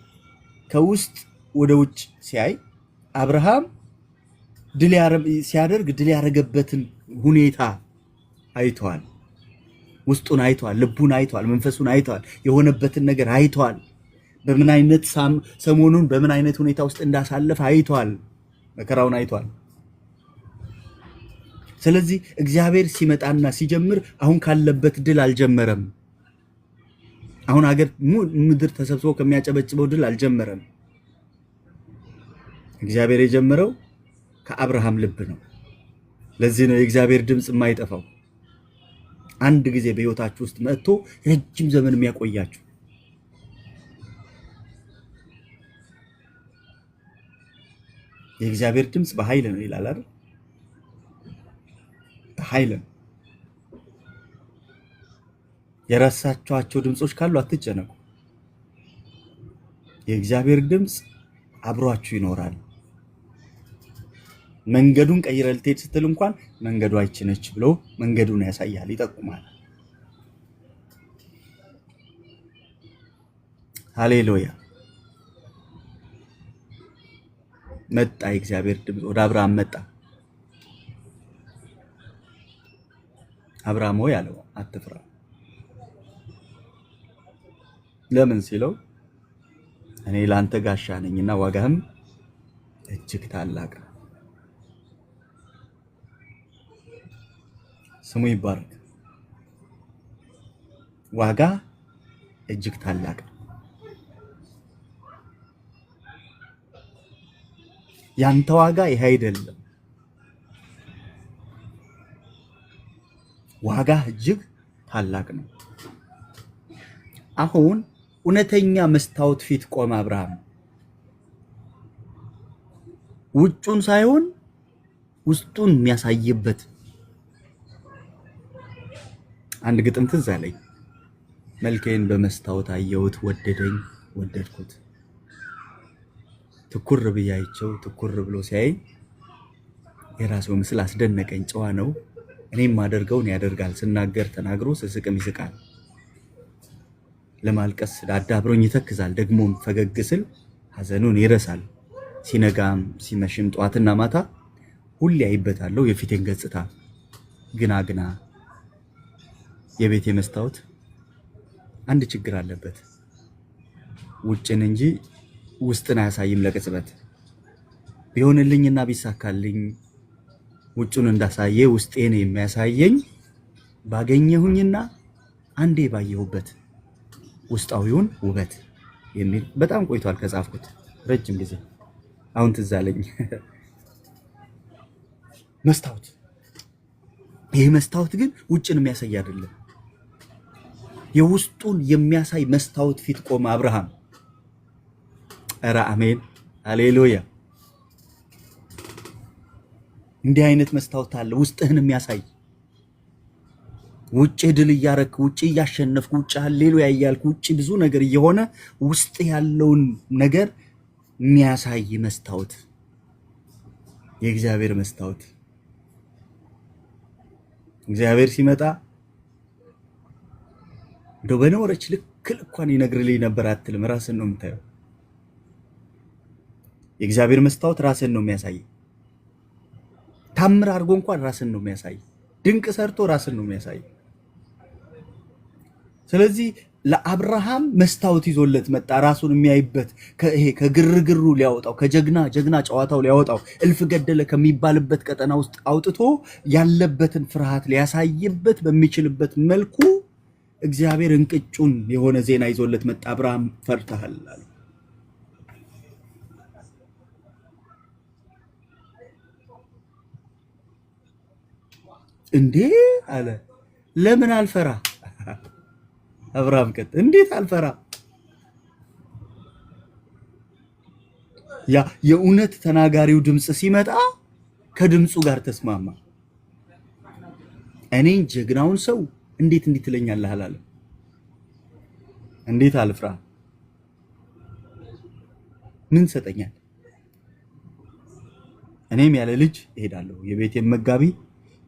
ከውስጥ ወደ ውጭ ሲያይ አብርሃም ድል ሲያደርግ ድል ያደረገበትን ሁኔታ አይቷል። ውስጡን አይቷል፣ ልቡን አይቷል፣ መንፈሱን አይቷል፣ የሆነበትን ነገር አይቷል። በምን አይነት ሰሞኑን በምን አይነት ሁኔታ ውስጥ እንዳሳለፈ አይቷል። መከራውን አይቷል። ስለዚህ እግዚአብሔር ሲመጣና ሲጀምር አሁን ካለበት ድል አልጀመረም። አሁን ሀገር ምድር ተሰብስቦ ከሚያጨበጭበው ድል አልጀመረም። እግዚአብሔር የጀመረው ከአብርሃም ልብ ነው። ለዚህ ነው የእግዚአብሔር ድምጽ የማይጠፋው። አንድ ጊዜ በህይወታችሁ ውስጥ መጥቶ ረጅም ዘመን የሚያቆያችሁ የእግዚአብሔር ድምጽ በኃይል ነው ይላል አይደል? በኃይል ነው። የረሳችኋቸው ድምጾች ካሉ አትጨነቁ። የእግዚአብሔር ድምጽ አብሯችሁ ይኖራል። መንገዱን ቀይረህ ልትሄድ ስትል እንኳን መንገዱ አይችነች ብሎ መንገዱን ያሳያል፣ ይጠቁማል። ሃሌሉያ። መጣ የእግዚአብሔር ድምፅ ወደ አብርሃም መጣ። አብርሃም ሆይ አለው አትፍራ። ለምን ሲለው እኔ ላንተ ጋሻ ነኝና ዋጋህም እጅግ ታላቅ ነው። ስሙ ይባረክ። ዋጋ እጅግ ታላቅ ነው። ያንተ ዋጋ ይሄ አይደለም። ዋጋ እጅግ ታላቅ ነው። አሁን እውነተኛ መስታወት ፊት ቆመ አብርሃም። ውጩን ሳይሆን ውስጡን የሚያሳይበት አንድ ግጥም ትዝ አለኝ። መልኬን በመስታወት አየሁት ወደደኝ ወደድኩት። ትኩር ብያይቸው ትኩር ብሎ ሲያይ የራሱ ምስል አስደነቀኝ። ጨዋ ነው፣ እኔም ማደርገውን ያደርጋል። ስናገር ተናግሮ ስስቅም ይስቃል። ለማልቀስ ዳዳብሮኝ ይተክዛል። ደግሞም ፈገግ ስል ሐዘኑን ይረሳል። ሲነጋም ሲመሽም ጧትና ማታ ሁሌ አይበታለሁ የፊቴን ገጽታ። ግና የቤቴ መስታወት አንድ ችግር አለበት። ውጭን እንጂ ውስጥን አያሳይም ለቅጽበት። ቢሆንልኝና ቢሳካልኝ ውጩን እንዳሳየ ውስጤን የሚያሳየኝ ባገኘሁኝና አንዴ ባየሁበት ውስጣዊውን ውበት የሚል በጣም ቆይቷል ከጻፍኩት ረጅም ጊዜ። አሁን ትዝ አለኝ። መስታወት ይሄ መስታወት ግን ውጭን የሚያሳይ አይደለም። የውስጡን የሚያሳይ መስታወት ፊት ቆመ አብርሃም። ኧረ አሜን ሃሌሉያ። እንዲህ አይነት መስታወት አለ ውስጥህን የሚያሳይ። ውጭ ድል እያረክ ውጭ እያሸነፍክ ውጭ ሃሌሉያ እያልክ ውጭ ብዙ ነገር እየሆነ ውስጥ ያለውን ነገር የሚያሳይ መስታወት፣ የእግዚአብሔር መስታወት። እግዚአብሔር ሲመጣ እንደው በኖረች ልክ ልኳን ይነግርልኝ ነበር አትልም። ራስን ነው የምታየው። የእግዚአብሔር መስታወት ራስን ነው የሚያሳይ። ታምር አድርጎ እንኳን ራስን ነው የሚያሳይ። ድንቅ ሰርቶ ራስን ነው የሚያሳይ። ስለዚህ ለአብርሃም መስታወት ይዞለት መጣ፣ ራሱን የሚያይበት። ከግርግሩ ሊያወጣው፣ ከጀግና ጨዋታው ሊያወጣው፣ እልፍ ገደለ ከሚባልበት ቀጠና ውስጥ አውጥቶ ያለበትን ፍርሃት ሊያሳይበት በሚችልበት መልኩ እግዚአብሔር እንቅጩን የሆነ ዜና ይዞለት መጣ። አብርሃም ፈርተሃል አለ። እንዴ አለ። ለምን አልፈራ? አብርሃም ቀጥ እንዴት አልፈራ? ያ የእውነት ተናጋሪው ድምጽ ሲመጣ ከድምጹ ጋር ተስማማ። እኔን ጀግናውን ሰው እንዴት እንዲህ ትለኛለህ አላለ። እንዴት አልፍራ? ምን ሰጠኛል? እኔም ያለ ልጅ እሄዳለሁ። የቤቴን መጋቢ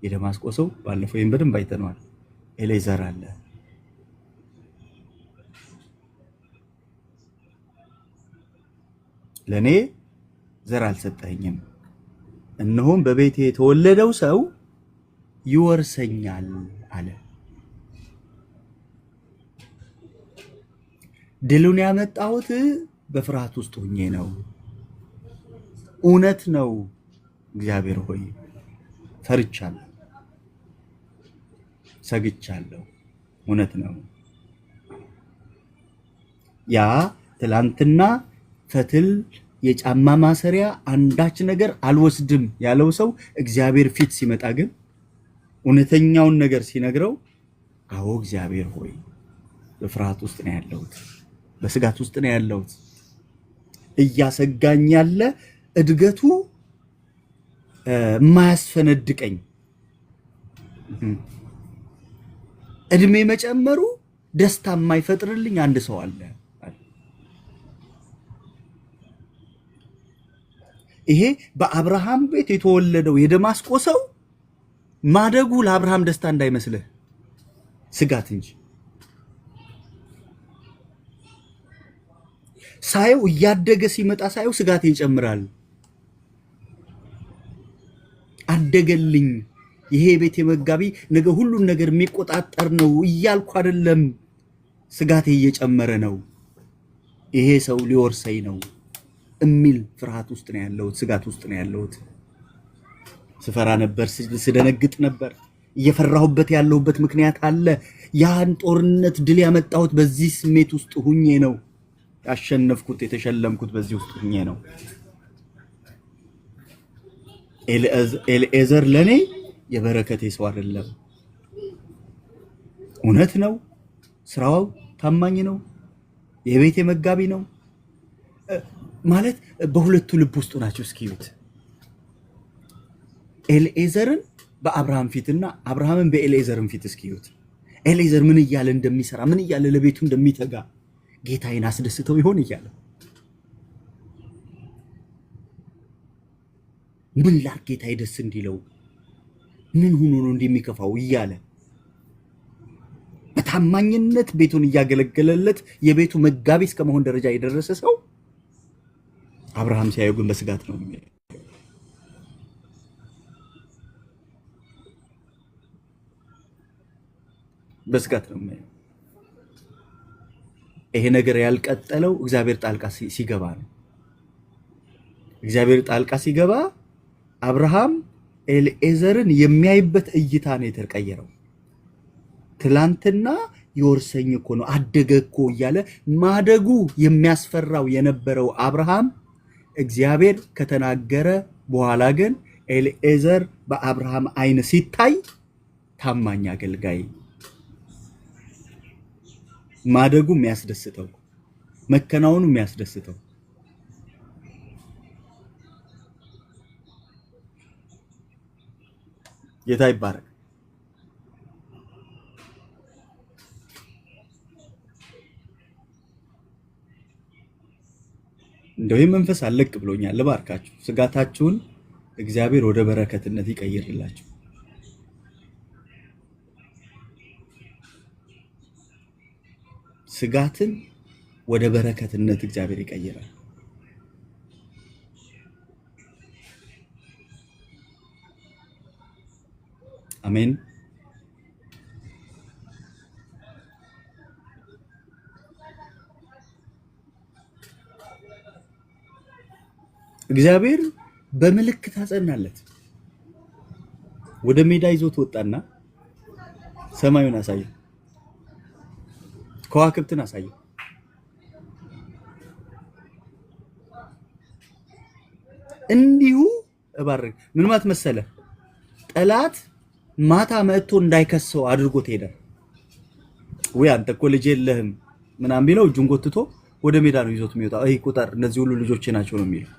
የደማስቆ ሰው ባለፈው ይሄን በደንብ አይተነዋል። ኤሌዘር አለ። ለኔ ዘር አልሰጠኝም፣ እነሆም በቤቴ የተወለደው ሰው ይወርሰኛል አለ። ድሉን ያመጣሁት በፍርሃት ውስጥ ሆኜ ነው። እውነት ነው። እግዚአብሔር ሆይ ፈርቻለሁ፣ ሰግቻለሁ። እውነት ነው። ያ ትላንትና ፈትል የጫማ ማሰሪያ አንዳች ነገር አልወስድም ያለው ሰው እግዚአብሔር ፊት ሲመጣ ግን እውነተኛውን ነገር ሲነግረው፣ አዎ እግዚአብሔር ሆይ በፍርሃት ውስጥ ነው ያለሁት፣ በስጋት ውስጥ ነው ያለሁት። እያሰጋኝ ያለ እድገቱ የማያስፈነድቀኝ እድሜ መጨመሩ ደስታ የማይፈጥርልኝ አንድ ሰው አለ። ይሄ በአብርሃም ቤት የተወለደው የደማስቆ ሰው ማደጉ ለአብርሃም ደስታ እንዳይመስልህ ስጋት እንጂ። ሳየው እያደገ ሲመጣ ሳየው ስጋቴ ይጨምራል። አደገልኝ ይሄ ቤት የመጋቢ ነገ ሁሉን ነገር የሚቆጣጠር ነው እያልኩ አይደለም። ስጋቴ እየጨመረ ነው። ይሄ ሰው ሊወርሰኝ ነው እሚል ፍርሃት ውስጥ ነው ያለሁት፣ ስጋት ውስጥ ነው ያለሁት። ስፈራ ነበር፣ ስደነግጥ ነበር። እየፈራሁበት ያለሁበት ምክንያት አለ። ያን ጦርነት ድል ያመጣሁት በዚህ ስሜት ውስጥ ሁኜ ነው። ያሸነፍኩት የተሸለምኩት በዚህ ውስጥ ሁኜ ነው። ኤልኤዘር ለኔ የበረከቴ ሰው አይደለም። እውነት ነው፣ ስራው ታማኝ ነው፣ የቤቴ መጋቢ ነው ማለት በሁለቱ ልብ ውስጥ ናቸው። እስኪዩት ኤልኤዘርን በአብርሃም ፊትና አብርሃምን በኤልኤዘርን ፊት እስኪዩት። ኤልኤዘር ምን እያለ እንደሚሰራ ምን እያለ ለቤቱ እንደሚተጋ ጌታዬን አስደስተው ይሆን እያለ ምን ላድርግ ጌታዬ ደስ እንዲለው ምን ሆኖ ነው እንደሚከፋው እያለ በታማኝነት ቤቱን እያገለገለለት የቤቱ መጋቢ እስከመሆን ደረጃ የደረሰ ሰው አብርሃም ሲያየው ግን በስጋት ነው የሚለው። በስጋት ነው የሚለው። ይሄ ነገር ያልቀጠለው እግዚአብሔር ጣልቃ ሲገባ ነው። እግዚአብሔር ጣልቃ ሲገባ አብርሃም ኤልኤዘርን የሚያይበት እይታ ነው የተቀየረው። ትላንትና ይወርሰኝ እኮ ነው አደገ እኮ እያለ ማደጉ የሚያስፈራው የነበረው አብርሃም እግዚአብሔር ከተናገረ በኋላ ግን ኤልኤዘር በአብርሃም አይን ሲታይ ታማኝ አገልጋይ፣ ማደጉ የሚያስደስተው፣ መከናወኑ የሚያስደስተው ጌታ ይባረክ። እንደው መንፈስ አለቅ ብሎኛል። ልባርካችሁ። ስጋታችሁን እግዚአብሔር ወደ በረከትነት ይቀይርላችሁ። ስጋትን ወደ በረከትነት እግዚአብሔር ይቀይራል። አሜን። እግዚአብሔር በምልክት አጸናለት። ወደ ሜዳ ይዞት ወጣና ሰማዩን አሳየው፣ ከዋክብትን አሳየው። እንዲሁ እባርክ ምን ማለት መሰለ፣ ጠላት ማታ መጥቶ እንዳይከሰው አድርጎት ሄደ። ወይ አንተ እኮ ልጅ የለህም ምናምን ቢለው እጁን ጎትቶ ወደ ሜዳ ነው ይዞት የሚወጣው። ይሄ ቁጥር እነዚህ ሁሉ ልጆቼ ናቸው ነው የሚለው።